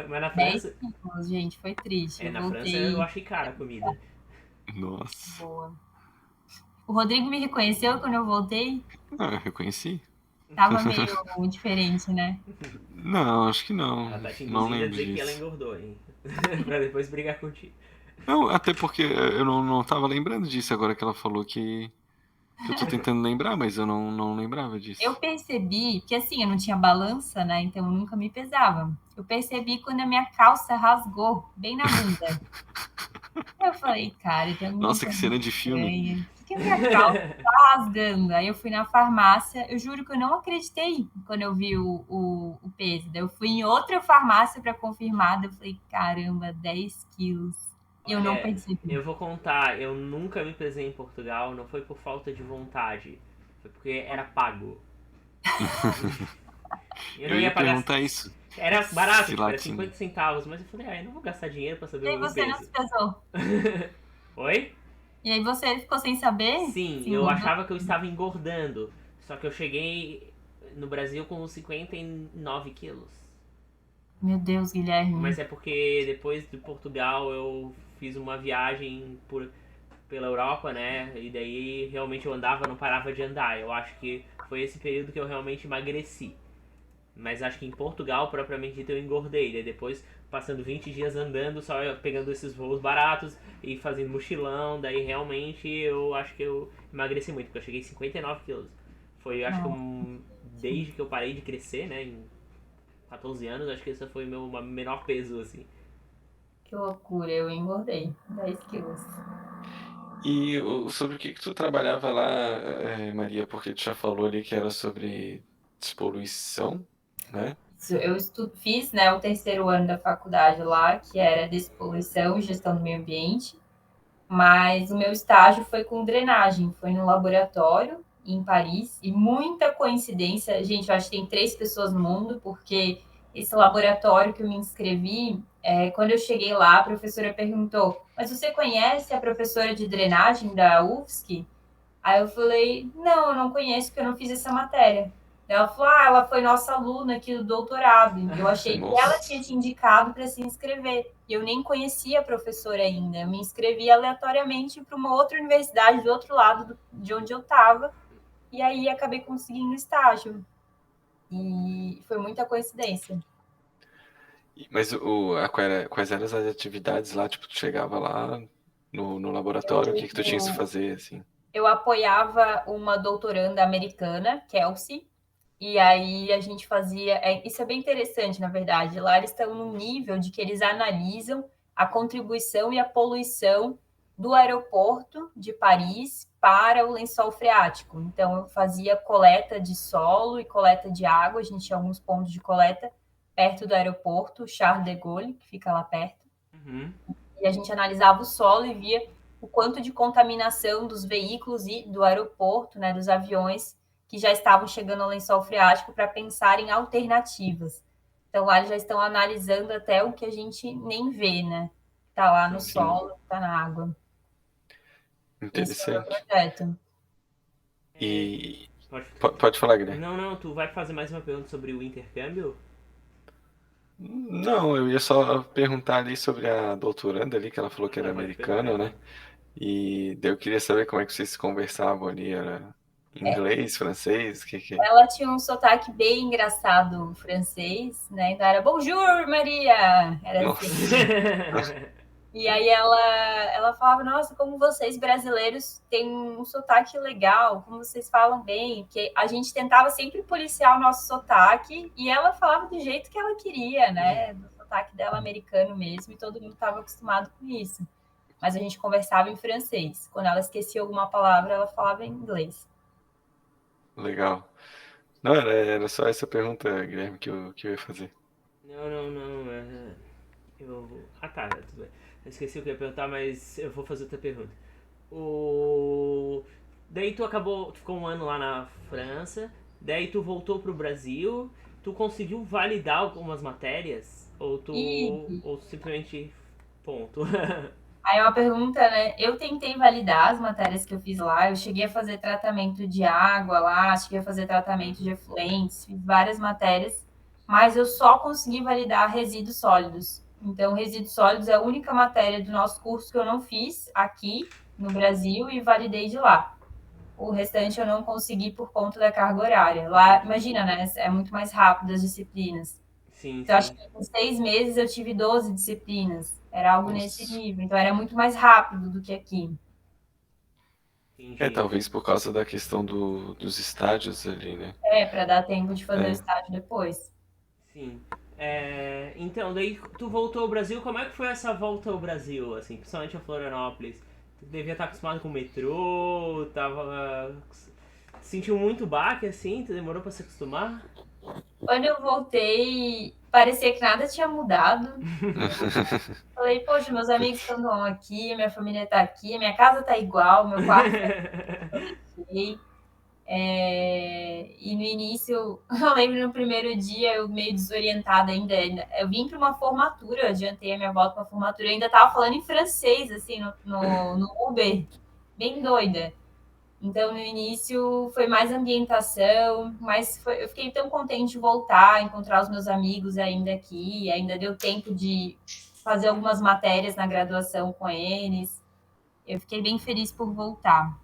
mas na 10 França, quilos, gente, foi triste. Eu na França eu voltei achei cara a comida. Nossa. boa. O Rodrigo me reconheceu quando eu voltei. Ah, eu reconheci? Tava meio diferente, né? Não, acho que não. Ela tá te Não induzindo a lembro dizer que ela disso. engordou, hein? Pra depois brigar contigo. Não, até porque eu não tava lembrando disso agora que ela falou que eu tô tentando lembrar, mas eu não lembrava Eu disso. percebi que assim, eu não tinha balança, né? Então eu nunca me pesava. Eu percebi quando a minha calça rasgou bem na bunda. Eu falei, cara, tem alguma Nossa, que coisa cena de filme. estranha. Por que a minha calça tá rasgando? Aí eu fui na farmácia, eu juro que eu não acreditei quando eu vi o peso. Daí eu fui em outra farmácia para confirmar, daí eu falei, caramba, 10 quilos. E eu não Olha, percebi. eu vou contar, eu nunca me pesei em Portugal, não foi por falta de vontade, foi porque era pago. Eu não Eu ia ia pagar. perguntar isso. Era barato, Se tipo, lá era tinha. 50 centavos, mas eu falei, eu não vou gastar dinheiro pra saber E aí o você não peso. se pesou. Oi? E aí você ficou sem saber Sim, se eu engordou. achava que eu estava engordando, só que eu cheguei no Brasil com 59 quilos. Meu Deus, Guilherme. Mas é porque depois de Portugal eu fiz uma viagem pela Europa, né? E daí realmente eu andava, não parava de andar. Eu acho que foi esse período que eu realmente emagreci. Mas acho que em Portugal, propriamente dito, eu engordei. Daí depois, passando 20 dias andando, só pegando esses voos baratos e fazendo mochilão, daí realmente eu acho que eu emagreci muito, porque eu cheguei a 59 quilos. Foi, acho que desde que eu parei de crescer, né, em 14 anos, acho que esse foi o meu menor peso, assim. Que loucura, eu engordei 10 quilos. E sobre o que tu trabalhava lá, Maria? Porque tu já falou ali que era sobre despoluição, né? Eu fiz, né, o terceiro ano da faculdade lá, que era despoluição e gestão do meio ambiente, mas o meu estágio foi com drenagem, foi no laboratório em Paris, e muita coincidência, gente, eu acho que tem 3 pessoas no mundo, porque esse laboratório que eu me inscrevi, quando eu cheguei lá, a professora perguntou, mas você conhece a professora de drenagem da UFSC? Aí eu falei, não, eu não conheço, porque eu não fiz essa matéria. Ela falou, ela foi nossa aluna aqui do doutorado. Eu achei que ela Nossa, tinha te indicado para se inscrever. Eu nem conhecia a professora ainda. Eu me inscrevi aleatoriamente para uma outra universidade do outro lado de onde eu estava. E aí acabei conseguindo estágio. E foi muita coincidência. mas quais eram as atividades lá? Tipo, tu chegava lá no laboratório, o que que tu tinha que fazer, assim? Eu apoiava uma doutoranda americana, Kelsey. E aí a gente fazia. Isso é bem interessante, na verdade. Lá eles estão num nível de que eles analisam a contribuição e a poluição do aeroporto de Paris para o lençol freático. Então, eu fazia coleta de solo e coleta de água. A gente tinha alguns pontos de coleta perto do aeroporto, Charles de Gaulle, que fica lá perto. Uhum. E a gente analisava o solo e via o quanto de contaminação dos veículos e do aeroporto, né, dos aviões que já estavam chegando ao lençol freático para pensar em alternativas. Então, lá eles já estão analisando até o que a gente nem vê, né? Está lá no Sim, solo, está na água. Esse foi o meu interessante. projeto. E Pode... pode falar, Guilherme. Não, tu vai fazer mais uma pergunta sobre o intercâmbio? Não, eu ia só perguntar ali sobre a doutoranda ali, que ela falou que era Pode perguntar americana, né? então. E daí eu queria saber como é que vocês conversavam ali, era inglês, francês, o que que... Ela tinha um sotaque bem engraçado francês, né? Então era Bonjour, Maria! Era assim. Nossa, E aí ela falava, nossa, como vocês brasileiros têm um sotaque legal, como vocês falam bem, que a gente tentava sempre policiar o nosso sotaque e ela falava do jeito que ela queria, né? Do sotaque dela americano mesmo, e todo mundo estava acostumado com isso. Mas a gente conversava em francês. Quando ela esquecia alguma palavra, ela falava em inglês. legal. Não, era só essa pergunta, Guilherme, que eu ia fazer. Não. Tá, tudo bem. Eu esqueci o que eu ia perguntar, mas eu vou fazer outra pergunta. O... Daí tu ficou um ano lá na França, daí tu voltou pro Brasil, tu conseguiu validar algumas matérias? E Ou simplesmente ponto? aí uma pergunta, né? Eu tentei validar as matérias que eu fiz lá. Eu cheguei a fazer tratamento de água lá, cheguei a fazer tratamento de efluentes, fiz várias matérias, mas eu só consegui validar resíduos sólidos. Então, resíduos sólidos é a única matéria do nosso curso que eu não fiz aqui no Brasil e validei de lá. O restante eu não consegui por conta da carga horária. Lá, imagina, né? É muito mais rápido as disciplinas. Sim, Então, acho sim. que em 6 meses eu tive 12 disciplinas. Era algo nesse Nossa. nível. Então, era muito mais rápido do que aqui. Entendi. Talvez por causa da questão dos estádios ali, né? Para dar tempo de fazer o É. estágio depois. Sim. Então, daí tu voltou ao Brasil, como é que foi essa volta ao Brasil, assim, principalmente a Florianópolis? Tu devia estar acostumado com o metrô, sentiu muito baque, assim, tu demorou pra se acostumar? Quando eu voltei, parecia que nada tinha mudado. Falei, poxa, meus amigos estão aqui, minha família está aqui, minha casa está igual, meu quarto está. E no início, eu lembro no primeiro dia, eu meio desorientada ainda. Eu vim para uma formatura, adiantei a minha volta para uma formatura, eu ainda estava falando em francês, assim, no Uber, bem doida. Então, no início, foi mais ambientação, mas eu fiquei tão contente de voltar, encontrar os meus amigos ainda aqui, ainda deu tempo de fazer algumas matérias na graduação com eles. Eu fiquei bem feliz por voltar.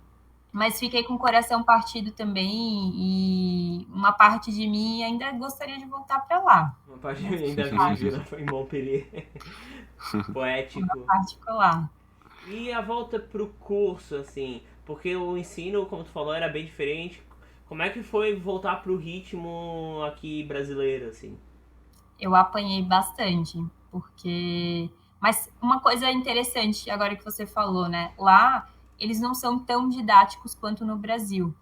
Mas fiquei com o coração partido também e uma parte de mim ainda gostaria de voltar para lá. Uma parte ainda vive lá em Montpellier. Poético. Particular. E a volta pro curso, assim, porque o ensino, como tu falou, era bem diferente. Como é que foi voltar pro ritmo aqui brasileiro, assim? Eu apanhei bastante, porque. Mas uma coisa interessante, agora que você falou, né? Lá, eles não são tão didáticos quanto no Brasil.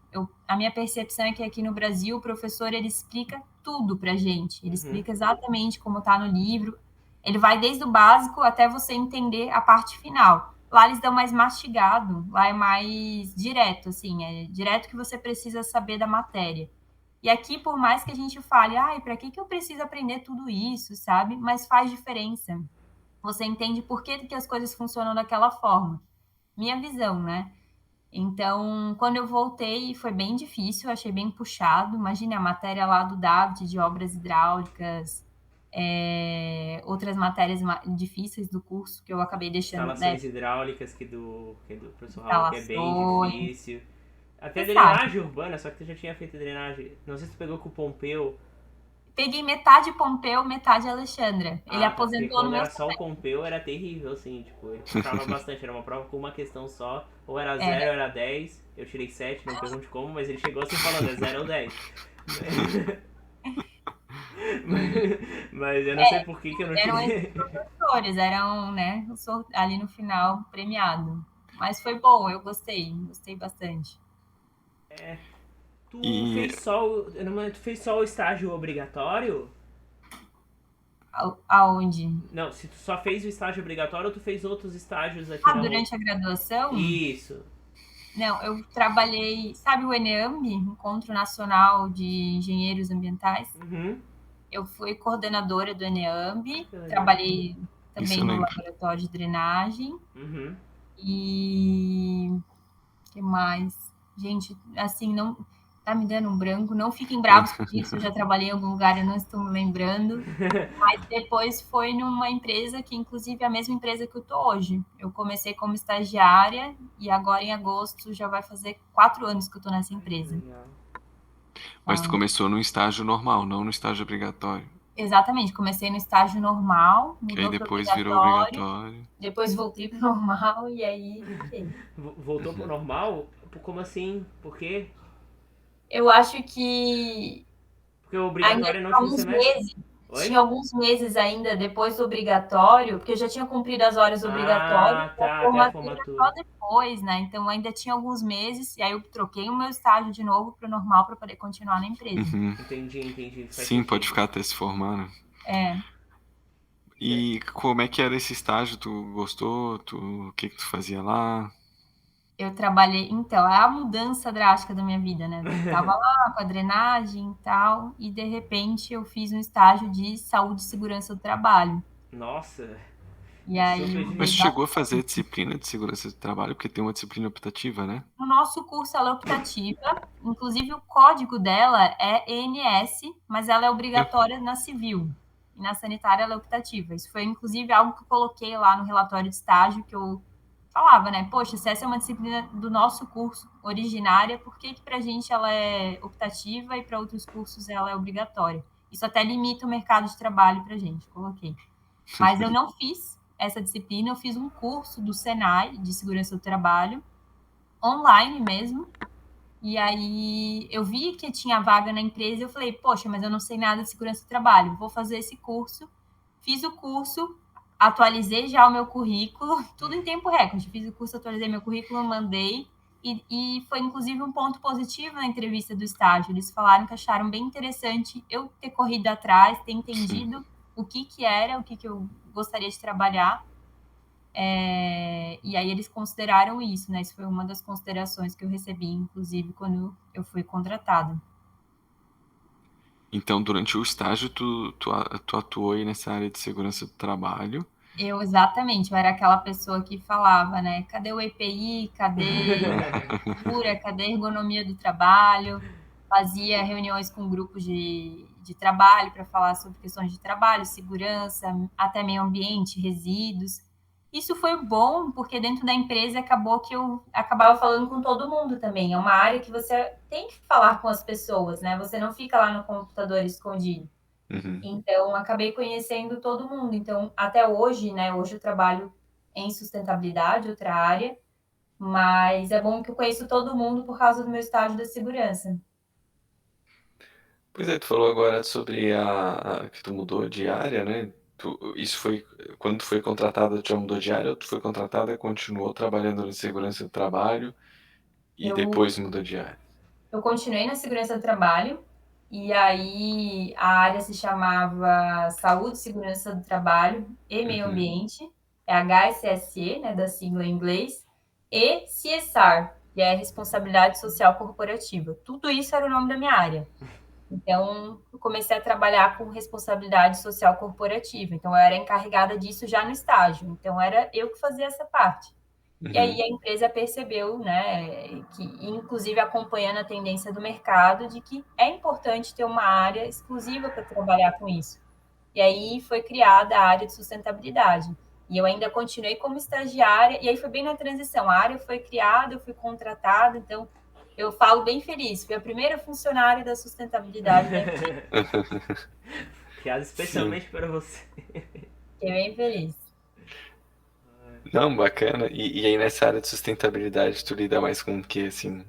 A minha percepção é que aqui no Brasil, o professor ele explica tudo pra gente. Ele explica exatamente como tá no livro. Ele vai desde o básico até você entender a parte final. Lá eles dão mais mastigado, lá é mais direto, assim, é direto que você precisa saber da matéria. E aqui, por mais que a gente fale, ai, para que eu preciso aprender tudo isso, sabe? Mas faz diferença. Você entende por que as coisas funcionam daquela forma. Minha visão, né? Então, quando eu voltei, foi bem difícil, achei bem puxado. Imagine a matéria lá do David de obras hidráulicas, outras matérias difíceis do curso que eu acabei deixando, né? Instalações hidráulicas que do professor Raul, que é bem Instalações. difícil. Até Você sabe. drenagem urbana, só que tu já tinha feito drenagem. Não sei se tu pegou com o Pompeu. Peguei metade Pompeu, metade Alexandra. Ele Ah, tá. Porque aposentou no quando meu era só o semestre. Pompeu era terrível, assim, tipo, ele puxava bastante. Era uma prova com uma questão só. Ou era Era. 0 ou era 10. Eu tirei 7, não pergunte como, mas ele chegou assim falando, é 0 ou 10. Mas eu não sei por que eu não Eram esses tirei. professores, eram, né, ali no final premiado. Mas foi bom, eu gostei bastante. Tu E fez só o. Eu não lembro, tu fez só o estágio obrigatório? Aonde? Não, se tu só fez o estágio obrigatório ou tu fez outros estágios aqui na U. Durante a graduação, Isso. não, eu trabalhei, sabe o ENEAMB, Encontro Nacional de Engenheiros Ambientais? Uhum. Eu fui coordenadora do ENEAMB, Que legal. trabalhei isso também eu no lembro. laboratório de drenagem Uhum. e que mais? Gente, assim, não tá me dando um branco, não fiquem bravos por isso, eu já trabalhei em algum lugar, eu não estou me lembrando. Mas depois foi numa empresa que, inclusive, é a mesma empresa que eu tô hoje. Eu comecei como estagiária e agora, em agosto, já vai fazer 4 anos que eu tô nessa empresa. Legal. Mas tu Então, começou no estágio normal, não no estágio obrigatório. exatamente, comecei no estágio normal, Que aí mudou para depois virou obrigatório, obrigatório. depois voltei para normal e aí fiquei. Voltou pro normal? Como assim? Por quê? Eu acho que Porque o ainda obrigatório é no último semestre. tinha Oi? alguns meses ainda depois do obrigatório, porque eu já tinha cumprido as horas obrigatórias, Ah, a tá, até a formatura só formatura. depois, né? Então ainda tinha alguns meses, e aí eu troquei o meu estágio de novo para o normal para poder continuar na empresa. Uhum. Entendi, faz Sim, pode sentido. ficar até se formar, né? É, E como é que era esse estágio? Tu gostou? O que que tu fazia lá? eu trabalhei, então, é a mudança drástica da minha vida, né? Eu tava lá com a drenagem e tal, e de repente eu fiz um estágio de saúde e segurança do trabalho. Nossa, E é aí super eu Mas tu mudei difícil. chegou a fazer disciplina de segurança do trabalho, porque tem uma disciplina optativa, né? no nosso curso ela é optativa, inclusive o código dela é ENS, mas ela é Eu- obrigatória na civil. E na sanitária ela é optativa. Isso foi inclusive algo que eu coloquei lá no relatório de estágio que eu falava, né? Poxa, se essa é uma disciplina do nosso curso originária, por que para a gente ela é optativa e para outros cursos ela é obrigatória? Isso até limita o mercado de trabalho para a gente, coloquei. Mas eu não fiz essa disciplina, eu fiz um curso do Senai de segurança do trabalho, online mesmo. E aí eu vi que tinha vaga na empresa e eu falei, poxa, mas eu não sei nada de segurança do trabalho, vou fazer esse curso. Fiz o curso, atualizei já o meu currículo, tudo em tempo recorde. Fiz o curso, atualizei meu currículo, mandei. E foi inclusive um ponto positivo na entrevista do estágio. Eles falaram que acharam bem interessante eu ter corrido atrás, ter Sim. entendido o que era, o que eu gostaria de trabalhar. E aí eles consideraram isso, né? Isso foi uma das considerações que eu recebi, inclusive, quando eu fui contratada. Então, durante o estágio, tu atuou aí nessa área de segurança do trabalho. Exatamente, eu era aquela pessoa que falava, né? Cadê o EPI? Cadê cura? Cadê a ergonomia do trabalho? Fazia reuniões com grupos de trabalho para falar sobre questões de trabalho, segurança, até meio ambiente, resíduos. isso foi bom, porque dentro da empresa acabou que eu acabava falando com todo mundo também. É uma área que você tem que falar com as pessoas, né? Você não fica lá no computador escondido. Uhum. Então, acabei conhecendo todo mundo. Então, até hoje, né? Hoje eu trabalho em sustentabilidade, outra área, mas é bom que eu conheço todo mundo por causa do meu estágio da segurança. Pois é, tu falou agora sobre que tu mudou de área, né? Isso foi quando tu foi contratada, tu já mudou de área ou tu foi contratada e continuou trabalhando na segurança do trabalho e Eu, depois mudou de área? eu continuei na segurança do trabalho, e aí a área se chamava Saúde, Segurança do Trabalho e Meio Uhum. Ambiente, é HSSE, né, da sigla em inglês, e CSR, que é Responsabilidade Social Corporativa. Tudo isso era o nome da minha área. Então, eu comecei a trabalhar com responsabilidade social corporativa. Então, eu era encarregada disso já no estágio. Então, era eu que fazia essa parte. E aí Uhum. a empresa percebeu, né, que inclusive acompanhando a tendência do mercado, de que é importante ter uma área exclusiva para trabalhar com isso. E aí foi criada a área de sustentabilidade. E eu ainda continuei como estagiária, e aí foi bem na transição. A área foi criada, eu fui contratada, então eu falo bem feliz. Fui a primeira funcionária da sustentabilidade da empresa. Criado Sim. especialmente para você. Fiquei bem feliz. Não, bacana. E aí nessa área de sustentabilidade tu lida mais com o quê, assim?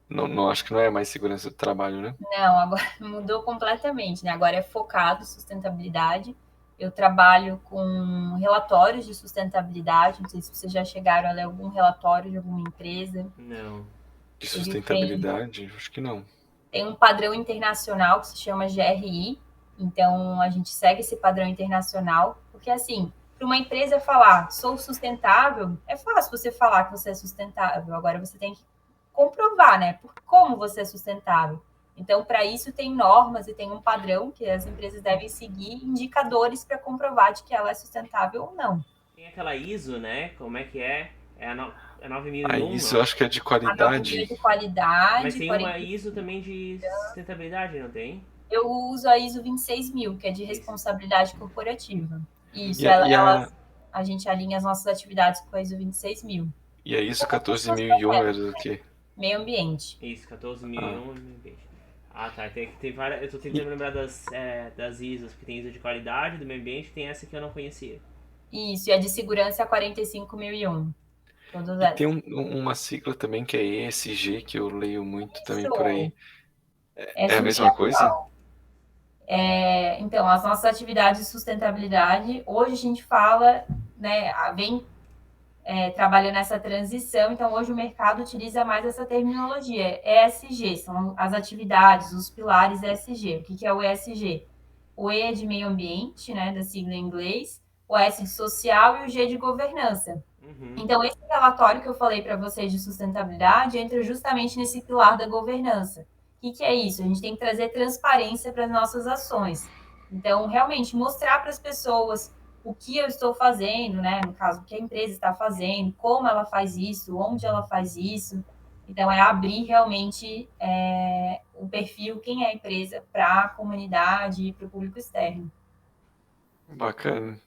Não, não acho que não é mais segurança do trabalho, né? Não, agora mudou completamente, né? Agora é focado em sustentabilidade. Eu trabalho com relatórios de sustentabilidade. Não sei se vocês já chegaram a ler algum relatório de alguma empresa. Não. De Ele tem, sustentabilidade? Acho que não. tem um padrão internacional que se chama GRI. Então, a gente segue esse padrão internacional, porque assim, para uma empresa falar sou sustentável, é fácil você falar que você é sustentável. Agora você tem que comprovar, né? Por como você é sustentável. Então, para isso tem normas e tem um padrão que as empresas devem seguir, indicadores para comprovar de que ela é sustentável ou não. Tem aquela ISO, né? Como é que é? É a, no... é Aí 9001, isso eu não? acho que é de A norma de qualidade. Mas qualidade, tem uma 40. ISO também de sustentabilidade, não tem? Eu uso a ISO 26000, que é de Isso. responsabilidade corporativa. Isso, E a, e a, a gente alinha as nossas atividades com a ISO 26000. e a ISO Como se fosse 14001 era do quê? meio ambiente. Isso, Ah. 14001 meio ambiente. Ah, tá. Tem várias. Eu tô tentando E, lembrar das ISOs, porque tem ISO de qualidade do meio ambiente, tem essa que eu não conhecia. Isso, e a de segurança é 45001. Todas e tem essas. uma sigla também que é ESG, que eu leio muito também por Isso aí. é É a mesma coisa? social. Então, as nossas atividades de sustentabilidade, hoje a gente fala, né, vem trabalhando nessa transição, então hoje o mercado utiliza mais essa terminologia, ESG, são as atividades, os pilares ESG. O que é o ESG? O E é de meio ambiente, né, da sigla em inglês, o S de social e o G de governança. Uhum. Então, esse relatório que eu falei para vocês de sustentabilidade entra justamente nesse pilar da governança. O que é isso? A gente tem que trazer transparência para as nossas ações. Então, realmente, mostrar para as pessoas o que eu estou fazendo, né? No caso, o que a empresa está fazendo, como ela faz isso, onde ela faz isso. Então, é abrir realmente o perfil, quem é a empresa, para a comunidade e para o público externo. Bacana.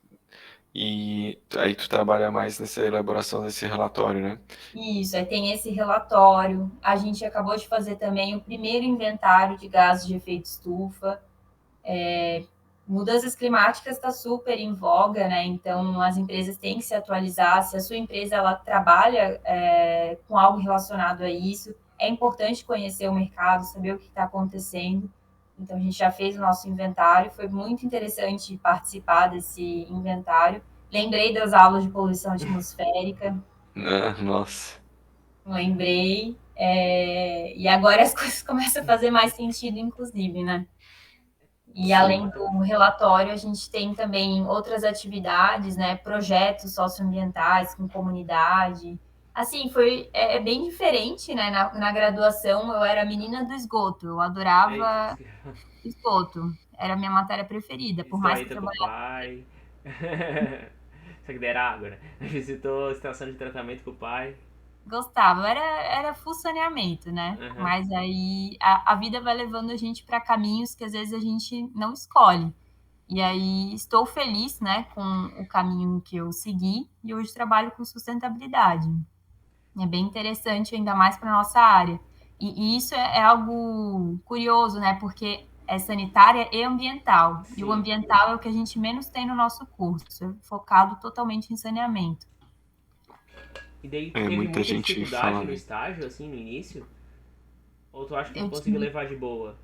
E aí tu trabalha mais nessa elaboração desse relatório, né? Isso, aí tem esse relatório. A gente acabou de fazer também o primeiro inventário de gases de efeito estufa. Mudanças climáticas está super em voga, né? Então as empresas têm que se atualizar. Se a sua empresa ela trabalha com algo relacionado a isso, é importante conhecer o mercado, saber o que está acontecendo. Então a gente já fez o nosso inventário, foi muito interessante participar desse inventário. Lembrei das aulas de poluição atmosférica, Ah, nossa. lembrei. E agora as coisas começam a fazer mais sentido, inclusive, né? E Sim. além do relatório, a gente tem também outras atividades, né? Projetos socioambientais com comunidade. Assim, é bem diferente, né? Na graduação, eu era a menina do esgoto, eu Eita, adorava esgoto, era a minha matéria preferida, por mais que eu Estourita com o trabalhasse. pai. Só que deram água, né? Visitou a estação de tratamento com o pai. Gostava, era full saneamento, né? Aham. Mas aí a vida vai levando a gente para caminhos que às vezes a gente não escolhe. E aí estou feliz, né, com o caminho que eu segui e hoje trabalho com sustentabilidade. É bem interessante, ainda mais para a nossa área. E isso é algo curioso, né, porque é sanitária e ambiental. E o Sim. ambiental é o que a gente menos tem no nosso curso, é focado totalmente em saneamento. E daí tu É, teve muita muita gente dificuldade fala, no né? estágio, assim, no início? Ou tu acha que tu Eu conseguiu tive levar de boa?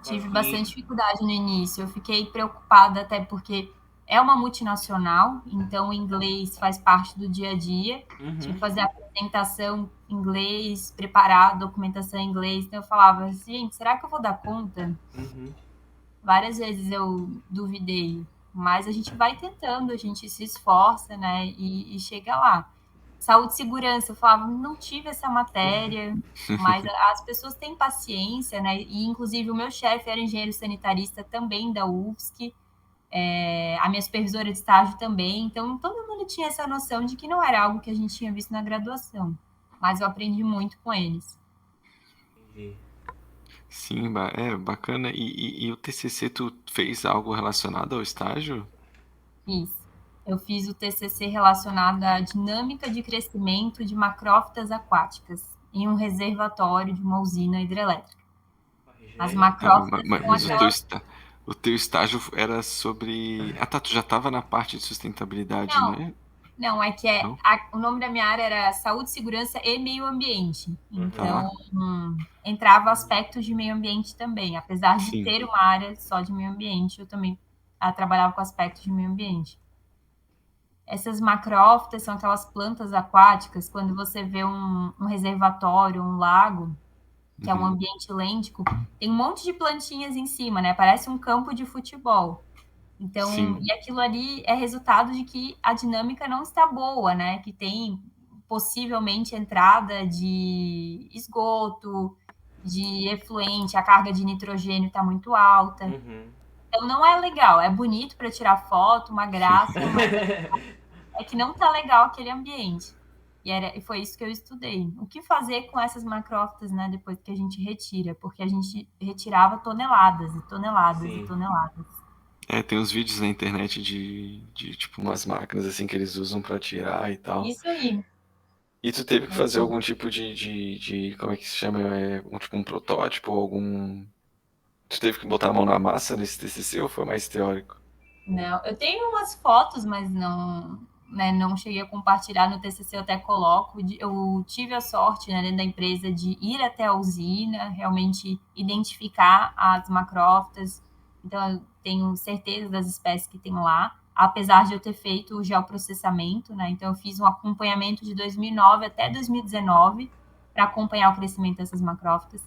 Eu acho Tive que. bastante dificuldade no início. Eu fiquei preocupada até porque é uma multinacional, então o inglês faz parte do dia a dia. Tinha Uhum. que fazer a apresentação em inglês, preparar a documentação em inglês. Então eu falava, gente, será que eu vou dar conta? Uhum. Várias vezes eu duvidei, mas a gente vai tentando, a gente se esforça, né? E chega lá. Saúde e segurança, eu falava, não tive essa matéria, mas as pessoas têm paciência, né? E inclusive o meu chefe era engenheiro sanitarista também da UFSC, a minha supervisora de estágio também, então todo mundo tinha essa noção de que não era algo que a gente tinha visto na graduação, mas eu aprendi muito com eles. Entendi. Sim, é bacana. E o TCC, tu fez algo relacionado ao estágio? Fiz. Eu fiz o TCC relacionado à dinâmica de crescimento de macrófitas aquáticas em um reservatório de uma usina hidrelétrica. Com a As Regiane? Ah, macrófitas são mas aquelas. o teu estágio era sobre. Ah, tá, tu já estava na parte de sustentabilidade, Não, né? não, é que Não? o nome da minha área era Saúde, Segurança e Meio Ambiente. Uhum. Então, Tá, entrava aspectos de meio ambiente também. Apesar de sim. ter uma área só de meio ambiente, eu também trabalhava com aspectos de meio ambiente. Essas macrófitas são aquelas plantas aquáticas, quando você vê um reservatório, um lago, que é um Uhum. ambiente lêndico, tem um monte de plantinhas em cima, né? Parece um campo de futebol. Então, Sim, e aquilo ali é resultado de que a dinâmica não está boa, né? Que tem possivelmente entrada de esgoto, de efluente, a carga de nitrogênio está muito alta. Uhum. Então não é legal, é bonito para tirar foto, uma graça, mas é que não tá legal aquele ambiente. E foi isso que eu estudei. O que fazer com essas macrófitas, né, depois que a gente retira? Porque a gente retirava toneladas e toneladas e Sim. toneladas. é, tem uns vídeos na internet de tipo umas máquinas assim que eles usam pra tirar e tal. Isso aí. E tu teve que fazer algum tipo como é que se chama? Tipo um protótipo, algum. Tu teve que botar a mão na massa nesse TCC ou foi mais teórico? Não, eu tenho umas fotos, mas não, né, não cheguei a compartilhar no TCC, eu até coloco. Eu tive a sorte, né, dentro da empresa de ir até a usina, realmente identificar as macrófitas. Então, eu tenho certeza das espécies que tem lá, apesar de eu ter feito o geoprocessamento, né? Então, eu fiz um acompanhamento de 2009 até 2019 para acompanhar o crescimento dessas macrófitas.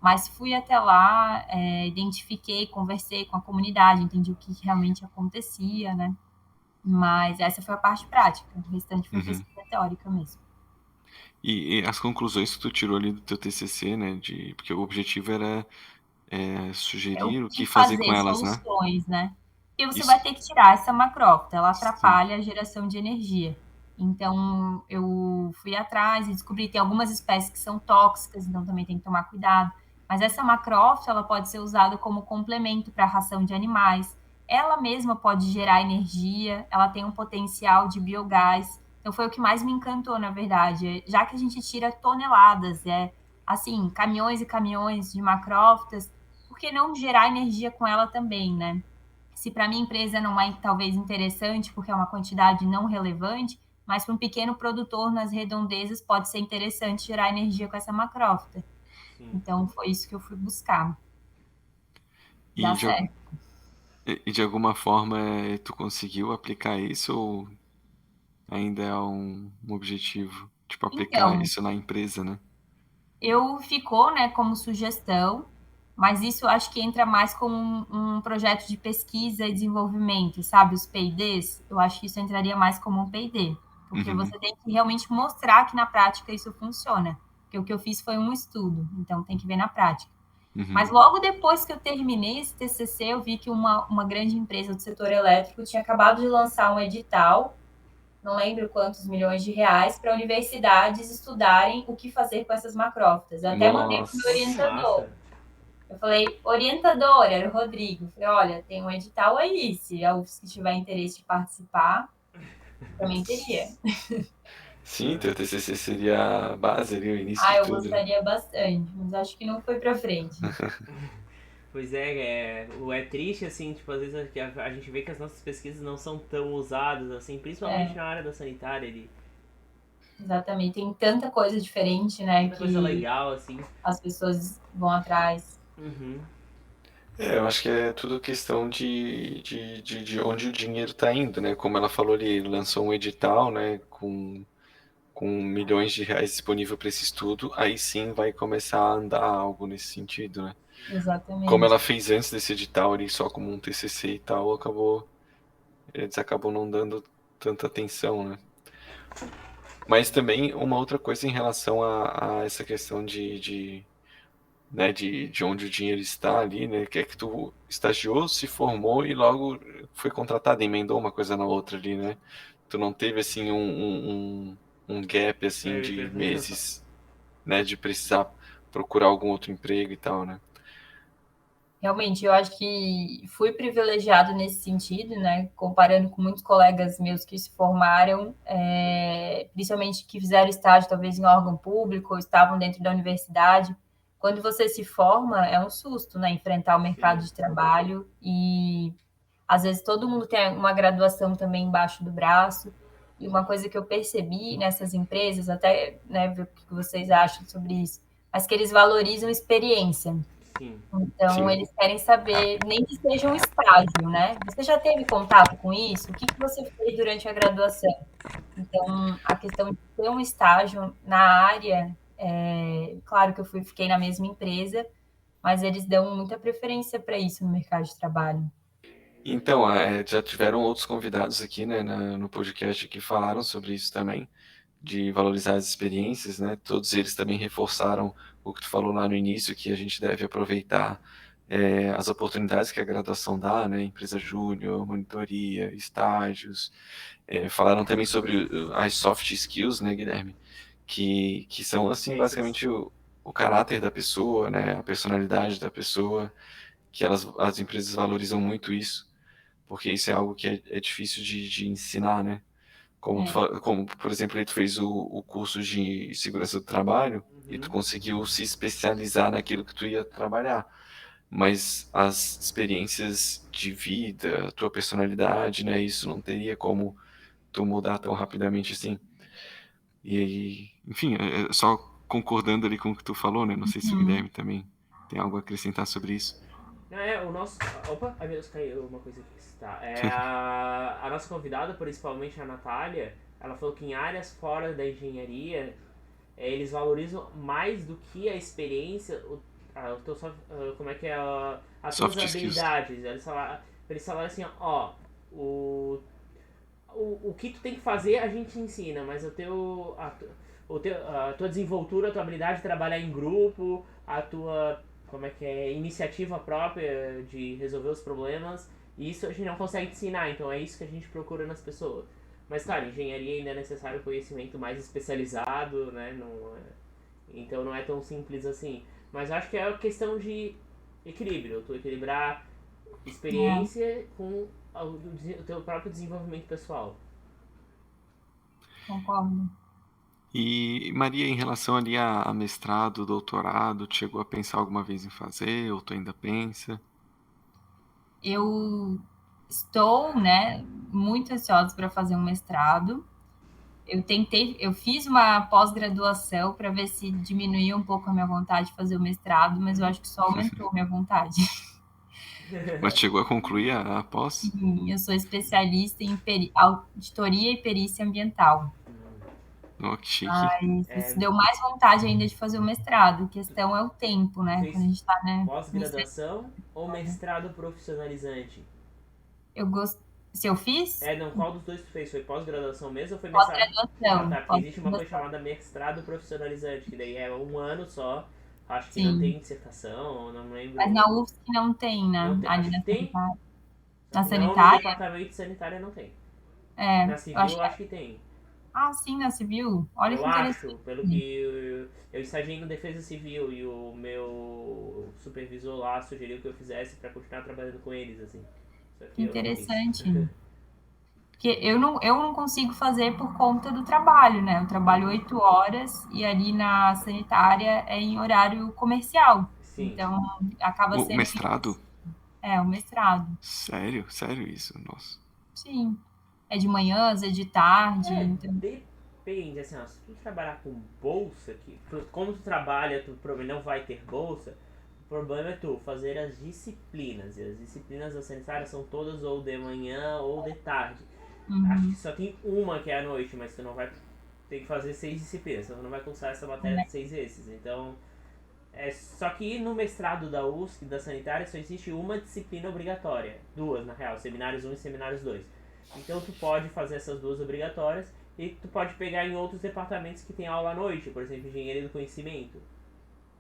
Mas fui até lá, identifiquei, conversei com a comunidade, entendi o que realmente acontecia, né? Mas essa foi a parte prática, o restante foi Uhum. pesquisa teórica mesmo. E as conclusões que tu tirou ali do teu TCC, né? Porque o objetivo era É o sugerir o que que fazer com fazer, elas, né? soluções, né? E você vai Isso. ter que tirar essa macrófita, ela Sim. atrapalha a geração de energia. Então, eu fui atrás e descobri que tem algumas espécies que são tóxicas, então também tem que tomar cuidado. Mas essa macrófita, ela pode ser usada como complemento para a ração de animais. Ela mesma pode gerar energia, ela tem um potencial de biogás. Então, foi o que mais me encantou, na verdade. Já que a gente tira toneladas, assim, caminhões e caminhões de macrófitas, por que não gerar energia com ela também, né? Se para minha empresa não é talvez interessante, porque é uma quantidade não relevante, mas para um pequeno produtor nas redondezas pode ser interessante gerar energia com essa macrófita. Sim. Então foi isso que eu fui buscar. Dá E de, al- certo. e de alguma forma tu conseguiu aplicar isso ou ainda é um objetivo? Tipo, aplicar Então, isso na empresa, né? eu ficou, né, como sugestão, mas isso eu acho que entra mais como um projeto de pesquisa e desenvolvimento, sabe? Os P&Ds, eu acho que isso entraria mais como um P&D, porque Uhum, você tem que realmente mostrar que na prática isso funciona. Porque o que eu fiz foi um estudo, então tem que ver na prática. Mas uhum. logo depois que eu terminei esse TCC, eu vi que uma grande empresa do setor elétrico tinha acabado de lançar um edital, não lembro quantos milhões de reais, para universidades estudarem o que fazer com essas macrófitas. Eu até mandei para o meu Nossa, que orientador. massa. Eu falei, orientador, era o Rodrigo. Eu falei, olha, tem um edital aí, se a UFSC tiver interesse de participar, também teria. Sim, teu TCC seria a base ali, o início Ah, de eu tudo, né? gostaria bastante, mas acho que não foi pra frente. Pois é triste assim, tipo, às vezes a gente vê que as nossas pesquisas não são tão usadas assim, principalmente É, na área da sanitária ali. exatamente. Tem tanta coisa diferente, né, Muita coisa que legal, assim. as pessoas vão atrás. Uhum. Eu acho que é tudo questão de onde o dinheiro está indo, né? Como ela falou ali, ele lançou um edital, né, com milhões de reais disponível para esse estudo, aí sim vai começar a andar algo nesse sentido, né? Como Exatamente. ela fez antes desse edital ali, só como um TCC e tal, eles acabam não dando tanta atenção, né? Mas também uma outra coisa em relação a essa questão né, de onde o dinheiro está ali, né? Que é que tu estagiou, se formou e logo foi contratado, emendou uma coisa na outra ali, né? Tu não teve assim um gap assim É, de meses, né? De precisar procurar algum outro emprego e tal, né? Realmente, eu acho que fui privilegiado nesse sentido, né? Comparando com muitos colegas meus que se formaram, principalmente que fizeram estágio talvez em órgão público ou estavam dentro da universidade. Quando você se forma, é um susto, né? Enfrentar o mercado Sim. de trabalho e às vezes todo mundo tem uma graduação também embaixo do braço. E uma coisa que eu percebi nessas empresas, até né, ver o que vocês acham sobre isso, mas que eles valorizam experiência. Sim. Então, Sim. eles querem saber, nem que seja um estágio, né? Você já teve contato com isso? O que você fez durante a graduação? Então, a questão de ter um estágio na área, claro que fiquei na mesma empresa, mas eles dão muita preferência para isso no mercado de trabalho. Então, já tiveram outros convidados aqui, né, no podcast que falaram sobre isso também, de valorizar as experiências, né? Todos eles também reforçaram o que tu falou lá no início, que a gente deve aproveitar as oportunidades que a graduação dá, né? Empresa júnior, monitoria, estágios. Falaram também sobre as soft skills, né, Guilherme? Que são, assim, Competências. basicamente o caráter da pessoa, né? A personalidade da pessoa, que as empresas valorizam muito isso, porque isso é algo que é difícil de ensinar, né? É, Como, por exemplo, tu fez o curso de segurança do trabalho e tu Uhum. conseguiu se especializar naquilo que tu ia trabalhar. Mas as experiências de vida, tua personalidade, né? Isso não teria como tu mudar tão rapidamente assim. E aí, enfim, só concordando ali com o que tu falou, né? Não sei se o Guilherme também tem algo a acrescentar sobre isso. Não, o nosso. Opa, ai meu Deus, caiu uma coisa aqui. Tá. A nossa convidada, principalmente a Natália, ela falou que em áreas fora da engenharia, eles valorizam mais do que a experiência, o teu como é que é as tuas Soft skills. habilidades. Eles falaram assim, ó, o, o que tu tem que fazer a gente ensina, mas a tua desenvoltura, a tua habilidade de trabalhar em grupo, a tua como é que é, iniciativa própria de resolver os problemas, isso a gente não consegue ensinar, então é isso que a gente procura nas pessoas. Mas claro, engenharia ainda é necessário conhecimento mais especializado, né? Então não é tão simples assim. Mas acho que é uma questão de equilíbrio, tu equilibrar experiência com o teu próprio desenvolvimento pessoal. concordo. E Maria, em relação ali a mestrado, doutorado, tu chegou a pensar alguma vez em fazer, ou tu ainda pensa? Eu estou, né, muito ansiosa para fazer um mestrado. Eu fiz uma pós-graduação para ver se diminuía um pouco a minha vontade de fazer o mestrado, mas eu acho que só aumentou a minha vontade. Mas chegou a concluir a pós? Sim, eu sou especialista em auditoria e perícia ambiental. Oh, que chique. Isso deu mais vontade ainda de fazer o mestrado. A questão é o tempo, né? Quando a Fez gente está, né, pós-graduação ou mestrado profissionalizante? eu gosto. Se eu fiz? Não, qual dos dois tu fez? Foi pós-graduação mesmo ou foi mestrado? Ah, Pós-graduação. tá, porque existe uma coisa Pós-graduação, chamada mestrado profissionalizante, que daí é um ano só, acho que não sim. tem dissertação, não Mas na lembro. UFSC não tem, Não né? tem, Ali acho na que tem, sanitária. só Na que não no sanitária? departamento de sanitária não tem. Na Eu civil acho eu que acho que tem. Ah, sim, na civil. Olha que Eu interessante. acho, pelo que eu estagiei no Defesa Civil e o meu supervisor lá sugeriu que eu fizesse pra continuar trabalhando com eles, assim. Só Que que eu não quis. interessante. Porque eu não consigo fazer por conta do trabalho, né? Eu trabalho 8 horas e ali na sanitária é em horário comercial. Sim. Então, acaba O sendo mestrado? o mestrado. Sério? Sério isso? Nossa. Sim. É de manhã, às vezes de tarde. É, Então, depende, assim, ó, se tu trabalhar com bolsa, como tu trabalha, tu provavelmente não vai ter bolsa, o problema é tu fazer as disciplinas, e as disciplinas da sanitária são todas ou de manhã ou de tarde. Acho que uhum. só tem uma que é à noite, mas tu não vai ter que fazer 6 disciplinas, então tu não vai cursar essa matéria 6 vezes. Então, só que no mestrado da USP, da sanitária, só existe uma disciplina obrigatória. Duas, na real, seminários 1 e seminários 2. Então tu pode fazer essas duas obrigatórias e tu pode pegar em outros departamentos que tem aula à noite, por exemplo, engenharia do conhecimento.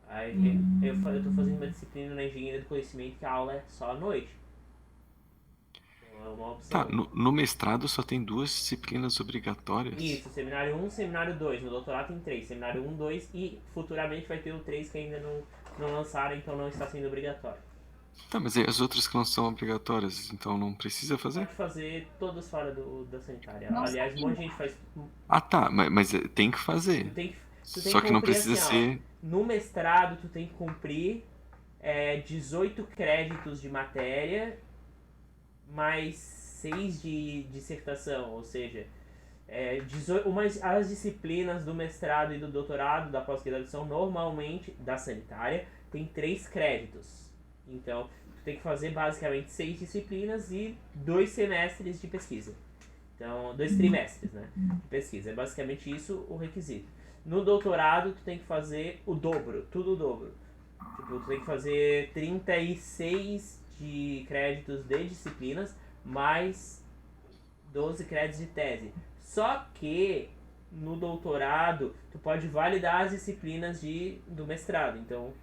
Aí, eu tô fazendo uma disciplina na engenharia do conhecimento que a aula é só à noite. Então é uma Tá, opção. no mestrado só tem 2 disciplinas obrigatórias? Isso, seminário 1, seminário 2. No doutorado tem 3. Seminário 1, 2 e futuramente vai ter o 3 que ainda não lançaram, então não está sendo obrigatório. Tá, mas e as outras que não são obrigatórias, então não precisa fazer? Pode fazer todas fora da sanitária. Não Aliás, um sabia. monte de gente faz. Ah, tá, mas tem que Tu fazer. tem que, tu tem Só que que não cumprir precisa assim, ó. ser. No mestrado, tu tem que cumprir 18 créditos de matéria, mais 6 de dissertação. Ou seja, as disciplinas do mestrado e do doutorado, da pós-graduação, normalmente, da sanitária, tem 3 créditos. Então, tu tem que fazer basicamente 6 disciplinas e 2 semestres de pesquisa. Então, 2 trimestres, né, de pesquisa. É basicamente isso o requisito. No doutorado, tu tem que fazer o dobro, tudo o dobro. Tipo, tu tem que fazer 36 de créditos de disciplinas, mais 12 créditos de tese. Só que no doutorado tu pode validar as disciplinas do mestrado. Então,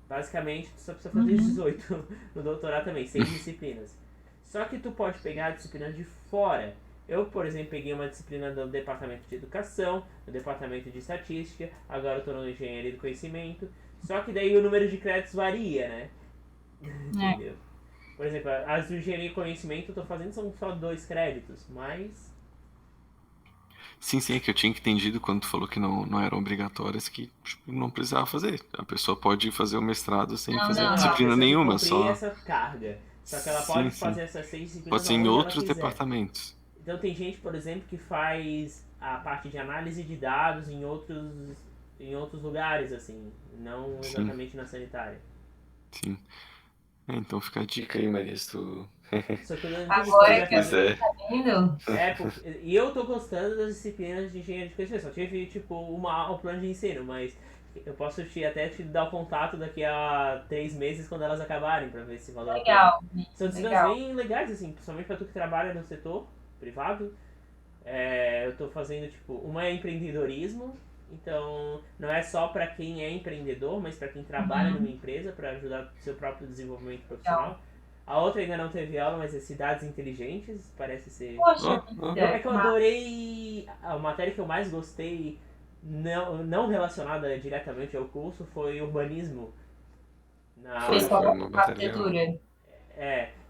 basicamente, tu só precisa fazer 18 no doutorado também, 6 disciplinas. Só que tu pode pegar a disciplina de fora. Eu, por exemplo, peguei uma disciplina do departamento de educação, do departamento de estatística, agora eu estou no engenharia do conhecimento. Só que daí o número de créditos varia, né? Entendeu? Por exemplo, as do engenharia de conhecimento eu tô fazendo são só 2 créditos, mas. Sim, sim, é que eu tinha entendido quando tu falou que não eram obrigatórias, que tipo, não precisava fazer. A pessoa pode fazer o mestrado sem Não, fazer Não, não. não, a disciplina pessoa tem que nenhuma, cumprir só. essa carga. Só que ela Sim, pode sim. fazer essas 6 Pode disciplinas ser em aonde ela outros quiser. departamentos. Então tem gente, por exemplo, que faz a parte de análise de dados em outros lugares, assim, não Sim, exatamente na sanitária. sim. Então fica a dica aí, Maria, se tu Só que eu digo, se tu Agora quiser que eu fazer. quiser. tô indo, E eu tô gostando das disciplinas de engenharia de conhecimento. Só tive, tipo, um plano de ensino, mas eu posso até te dar o contato daqui a 3 meses quando elas acabarem, pra ver se valeu a pena. legal, São disciplinas legal. bem legais, assim, principalmente pra tu que trabalha no setor privado. Eu tô fazendo, tipo, uma é empreendedorismo, então não é só pra quem é empreendedor, mas pra quem trabalha numa empresa, pra ajudar no seu próprio desenvolvimento Legal. profissional. A outra ainda não teve aula, mas é cidades inteligentes, parece ser. Poxa Ó, ó. É vida, que eu adorei. A matéria que eu mais gostei, não relacionada diretamente ao curso, foi urbanismo. fez Foi Na, só uma matéria legal. arquitetura.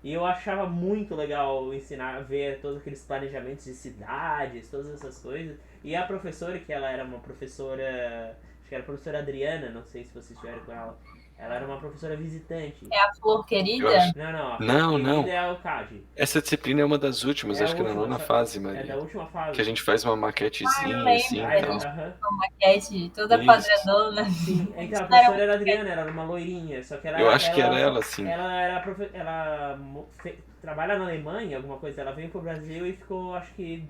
e eu achava muito legal ensinar, ver todos aqueles planejamentos de cidades, todas essas coisas. E a professora, que ela era uma professora, acho que era a professora Adriana, não sei se vocês estiveram com ela. Ela era uma professora visitante. É a flor Eu querida? acho. Não, a Flor Não, Querida não. é o CAD. Essa disciplina é uma das últimas, É a acho que na última, nona fase, é da Maria. última Que a fase. gente faz uma Ah, eu maquetezinha lembro assim que e a tal. gente Aham. fez uma maquete toda Isso. quadradona. Sim, A então gente a não era professora muito era a quieto. Adriana, ela era uma loirinha, só que ela, Eu acho que era ela, ela, sim. ela trabalha na Alemanha, alguma coisa, ela veio pro Brasil e ficou, acho que,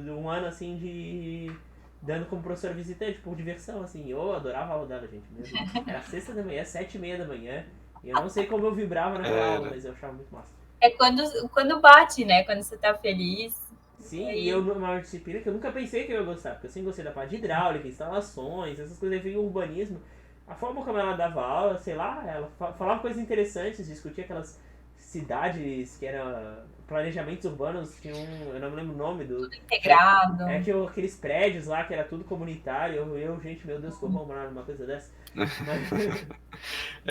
um ano, assim, dando como professora visitante, por diversão, assim. Eu adorava a aula dela, gente, meu Deus. Era sexta da manhã, 7h30 da manhã, e eu não sei como eu vibrava naquela aula, Era. mas eu achava muito massa. É quando bate, né? Quando você tá feliz. Sim, e Aí, uma disciplina que eu nunca pensei que eu ia gostar, porque eu sempre gostei da parte de hidráulica, instalações, essas coisas, aí veio o urbanismo. A forma como ela dava aula, sei lá, ela falava coisas interessantes, discutia aquelas cidades que eram planejamentos urbanos, tinha eu não me lembro o nome do... Integrado. Tinha aqueles prédios lá que era tudo comunitário. Gente, meu Deus, como vou morar numa coisa dessa? Mas...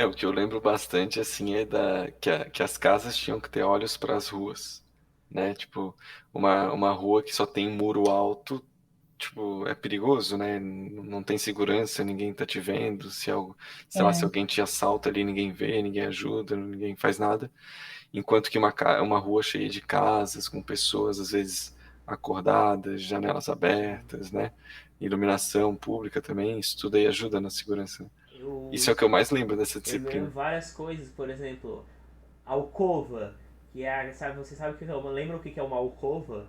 O que eu lembro bastante, assim, é que as casas tinham que ter olhos para as ruas, né? Tipo, uma rua que só tem muro alto, tipo, é perigoso, né? Não tem segurança, ninguém tá te vendo, se algo, sei lá, se É, alguém te assalta ali, ninguém vê, ninguém ajuda, ninguém faz nada. Enquanto que uma rua cheia de casas, com pessoas, às vezes, acordadas, janelas abertas, né? Iluminação pública também, isso tudo aí ajuda na segurança. eu, Isso é o que eu mais lembro dessa eu me lembro disciplina. várias coisas, por exemplo, alcova, que é, sabe, você sabe o que é uma, lembra o que é uma alcova?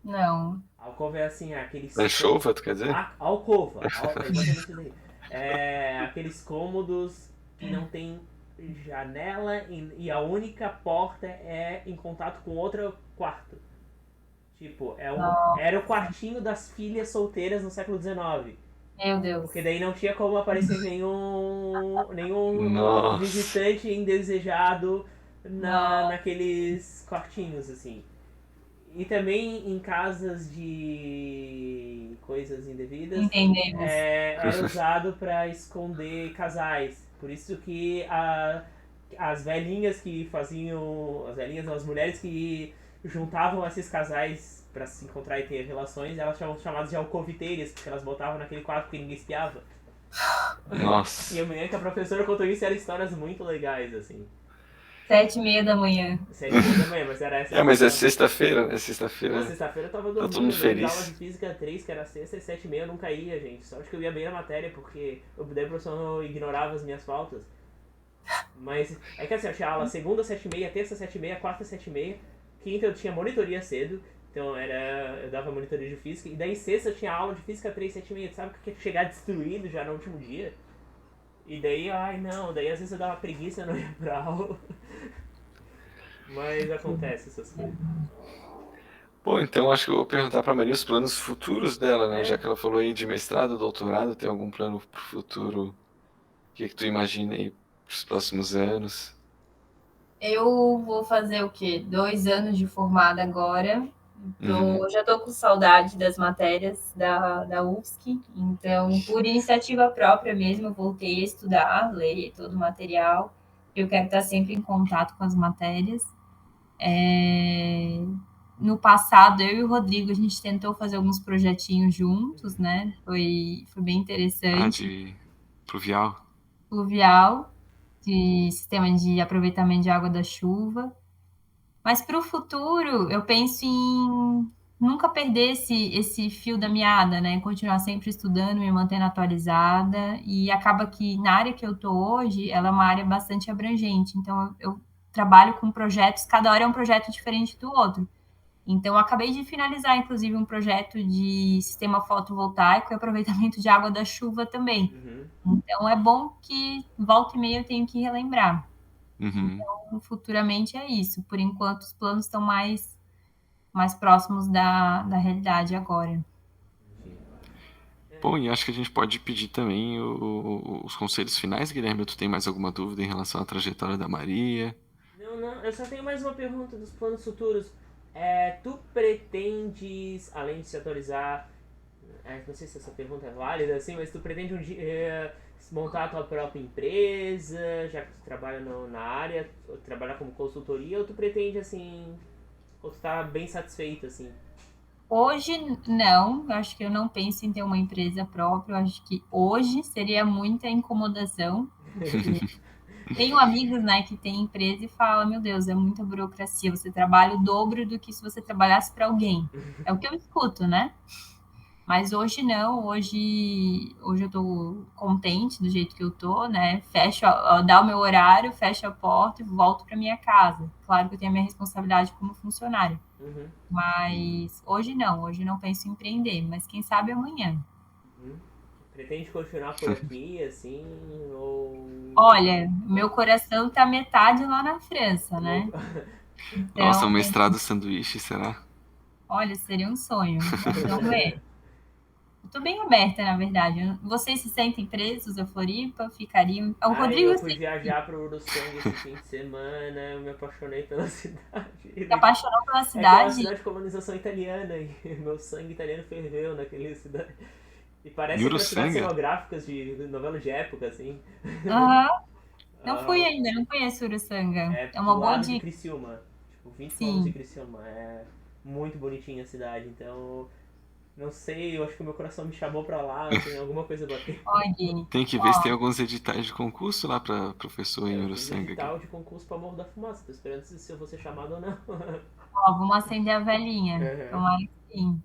não, Alcova é assim, aqueles... Anchova, tu quer dizer? Alcova, é exatamente isso aí. É aqueles cômodos que não tem janela e a única porta é em contato com outro quarto. Tipo, era o nossa, quartinho das filhas solteiras no século XIX. meu Deus. Porque daí não tinha como aparecer nenhum Nossa. visitante indesejado Não, naqueles quartinhos, assim. E também em casas de coisas indevidas entendemos. era usado para esconder casais. Por isso que as velhinhas que faziam. As velhinhas, não, as mulheres que juntavam esses casais para se encontrar e ter relações, elas chamam chamadas de alcoviteiras, porque elas botavam naquele quarto que ninguém espiava. E Nossa. eu me lembro que a professora contou isso e eram histórias muito legais, assim. 7h30 da manhã. 7h30 da manhã, mas era essa Mas é época. sexta-feira, né? Pô, Sexta-feira sexta-feira eu tava tá todo dormindo, mundo eu lembro da aula de feliz. física 3, que era sexta, e 7h30 eu não caía, gente. Só acho que eu ia bem na matéria, porque daí o professor não ignorava as minhas faltas. Mas é que assim, eu tinha aula segunda 7h30, terça 7h30, quarta 7h30, quinta eu tinha monitoria cedo, então eu dava monitoria de física, e daí sexta eu tinha aula de física 3, 7h30, sabe que ia chegar destruído já no último dia? E daí, ai não, daí às vezes eu dava preguiça e não ia pra aula. Mas acontece essas coisas. Pô, então acho que eu vou perguntar pra Maria os planos futuros dela, né? Já É, que ela falou aí de mestrado, doutorado, tem algum plano pro futuro? O que que tu imagina aí pros próximos anos? Eu vou fazer o quê? 2 anos de formada agora. Uhum. Já tô com saudade das matérias da UFSC, então, por iniciativa própria mesmo, eu voltei a estudar, ler todo o material. Eu quero estar sempre em contato com as matérias. No passado, eu e o Rodrigo, a gente tentou fazer alguns projetinhos juntos, né? Foi bem Ah, interessante. de pluvial? Fluvial, de sistema de aproveitamento de água da chuva. Mas para o futuro, eu penso em nunca perder esse fio da meada, né? Continuar sempre estudando, me mantendo atualizada. E acaba que na área que eu estou hoje, ela é uma área bastante abrangente. Então, eu trabalho com projetos, cada hora é um projeto diferente do outro. Então, eu acabei de finalizar, inclusive, um projeto de sistema fotovoltaico e aproveitamento de água da chuva também. uhum. Então, é bom que volta e meia eu tenho que relembrar. Uhum. Futuramente é isso. Por enquanto, os planos estão mais próximos da realidade agora. Bom, e acho que a gente pode pedir também os conselhos finais, Guilherme. Tu tem mais alguma dúvida em relação à trajetória da Maria? Não, não, eu só tenho mais uma pergunta dos planos futuros. Tu pretendes, além de se atualizar, não sei se essa pergunta é válida, assim, mas tu pretende um dia montar a tua própria empresa, já que tu trabalha na área, ou trabalhar como consultoria, ou tu pretende, assim, ou tu tá bem satisfeito, assim? Hoje, não. Eu acho que eu não penso em ter uma empresa própria. Eu acho que hoje seria muita incomodação, porque tenho amigos, né, que têm empresa e falam, meu Deus, é muita burocracia. Você trabalha o dobro do que se você trabalhasse para alguém. É o que eu escuto, né? Mas hoje não, hoje eu tô contente do jeito que eu tô, né? Fecho, dá o meu horário, fecho a porta e volto para minha casa. Claro que eu tenho a minha responsabilidade como funcionária, Uhum, mas hoje não penso em empreender, mas quem sabe amanhã. uhum. Pretende continuar por aqui, assim, ou... Olha, meu coração tá metade lá na França, ou... né? Nossa, um Então, mestrado sanduíche, será? olha, seria um sonho. Vamos ver. Eu tô bem aberta, na verdade. Vocês se sentem presos a Floripa? Ficariam... O Rodrigo Eu eu fui sei viajar pro Uruçanga esse fim de semana, eu me apaixonei pela cidade. que se apaixonou pela É que é uma cidade. cidade de colonização italiana e meu sangue italiano ferveu naquele cidade. E parece aquelas cidades Uruçanga? cenográficas de novelas de época, assim. Aham. Não fui Ah, ainda, não conheço Uruçanga. é É do uma boa lado de dica. Criciúma, tipo 20 quilômetros de Sim. Criciúma. É muito bonitinha a cidade, então não sei, eu acho que o meu coração me chamou pra lá, tem alguma coisa batendo. Olha, Tem que ver se tem ó, alguns editais de concurso lá pra professor em Eu fiz Uruçanga aqui. edital de concurso pra Morro da Fumaça, tô esperando se eu vou ser chamado ou não. vamos acender a velhinha. Uhum. Tomara que sim.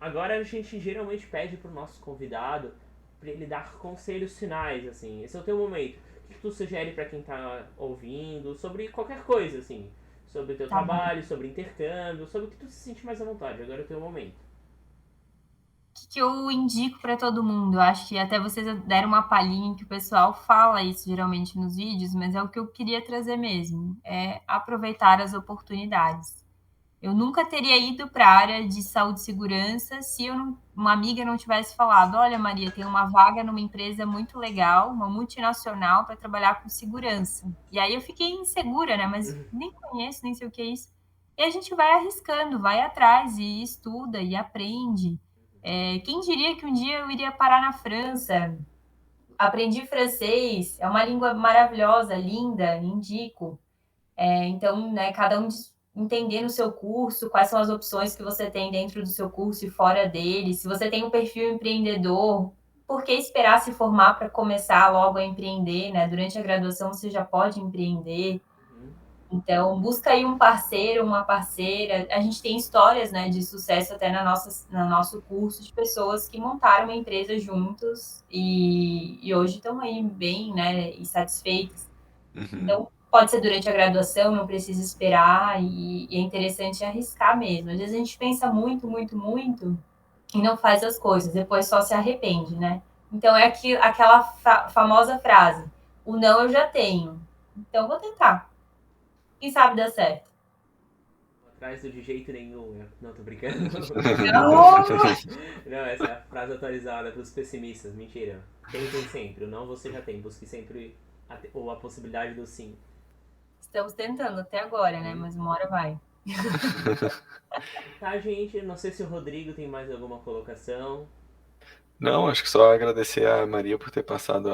Agora a gente geralmente pede pro nosso convidado pra ele dar conselhos finais, assim. Esse é o teu momento. O que tu sugere pra quem tá ouvindo sobre qualquer coisa, assim? Sobre o teu Tá bom. trabalho, sobre intercâmbio, sobre o que tu se sente mais à vontade. Agora é o teu momento. Que eu indico para todo mundo? Eu acho que até vocês deram uma palhinha que o pessoal fala isso geralmente nos vídeos, mas é o que eu queria trazer mesmo, é aproveitar as oportunidades. Eu nunca teria ido para a área de saúde e segurança se uma amiga não tivesse falado: olha, Maria, tem uma vaga numa empresa muito legal, uma multinacional, para trabalhar com segurança. E aí eu fiquei insegura, né? Mas nem conheço, nem sei o que é isso. E a gente vai arriscando, vai atrás e estuda e aprende. Quem diria que um dia eu iria parar na França? Aprendi francês, é uma língua maravilhosa, linda, indico. Então, né, cada um entender no seu curso quais são as opções que você tem dentro do seu curso e fora dele. Se você tem um perfil empreendedor, por que esperar se formar para começar logo a empreender, né? Durante a graduação você já pode empreender. Uhum. Então, busca aí um parceiro, uma parceira. A gente tem histórias, né, de sucesso até no nosso curso de pessoas que montaram uma empresa juntos e hoje estão aí bem, né, e satisfeitas. Uhum. Então, pode ser durante a graduação, não precisa esperar e é interessante arriscar mesmo. Às vezes a gente pensa muito, muito, muito e não faz as coisas, depois só se arrepende, né? Então, é aquela famosa frase: o não eu já tenho, então vou tentar. Quem sabe dá certo. Atrás do de jeito nenhum. Não, tô brincando. Não! Não, essa é a frase atualizada pros pessimistas. Mentira. Tentem sempre. O não você já tem. Busque sempre ou a possibilidade do sim. Estamos tentando até agora, né? Hum. Mas uma hora vai. Tá, gente. Não sei se o Rodrigo tem mais alguma colocação. Não, acho que só agradecer a Maria por ter passado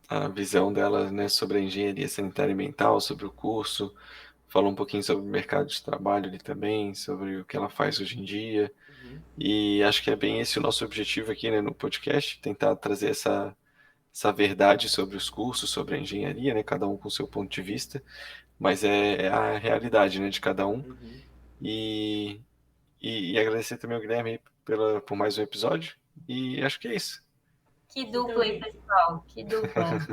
a visão dela, né, sobre a engenharia sanitária e ambiental, sobre o curso, falou um pouquinho sobre o mercado de trabalho ali também, sobre o que ela faz hoje em dia. Uhum. E acho que é bem esse o nosso objetivo aqui, né, no podcast, tentar trazer essa verdade sobre os cursos, sobre a engenharia, né, cada um com o seu ponto de vista, mas é a realidade, né, de cada um. Uhum. E, e agradecer também ao Guilherme aí por mais um episódio. E acho que é isso. Que Então, dupla, hein, gente. pessoal? Que dupla.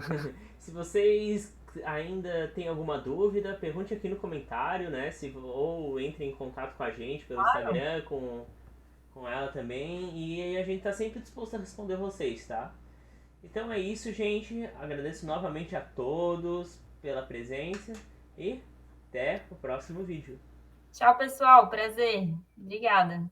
Se vocês ainda têm alguma dúvida, pergunte aqui no comentário, né? Ou entre em contato com a gente pelo Instagram, com ela também. E aí a gente tá sempre disposto a responder vocês, tá? Então é isso, gente. Agradeço novamente a todos pela presença e até o próximo vídeo. Tchau, pessoal. Prazer. Obrigada.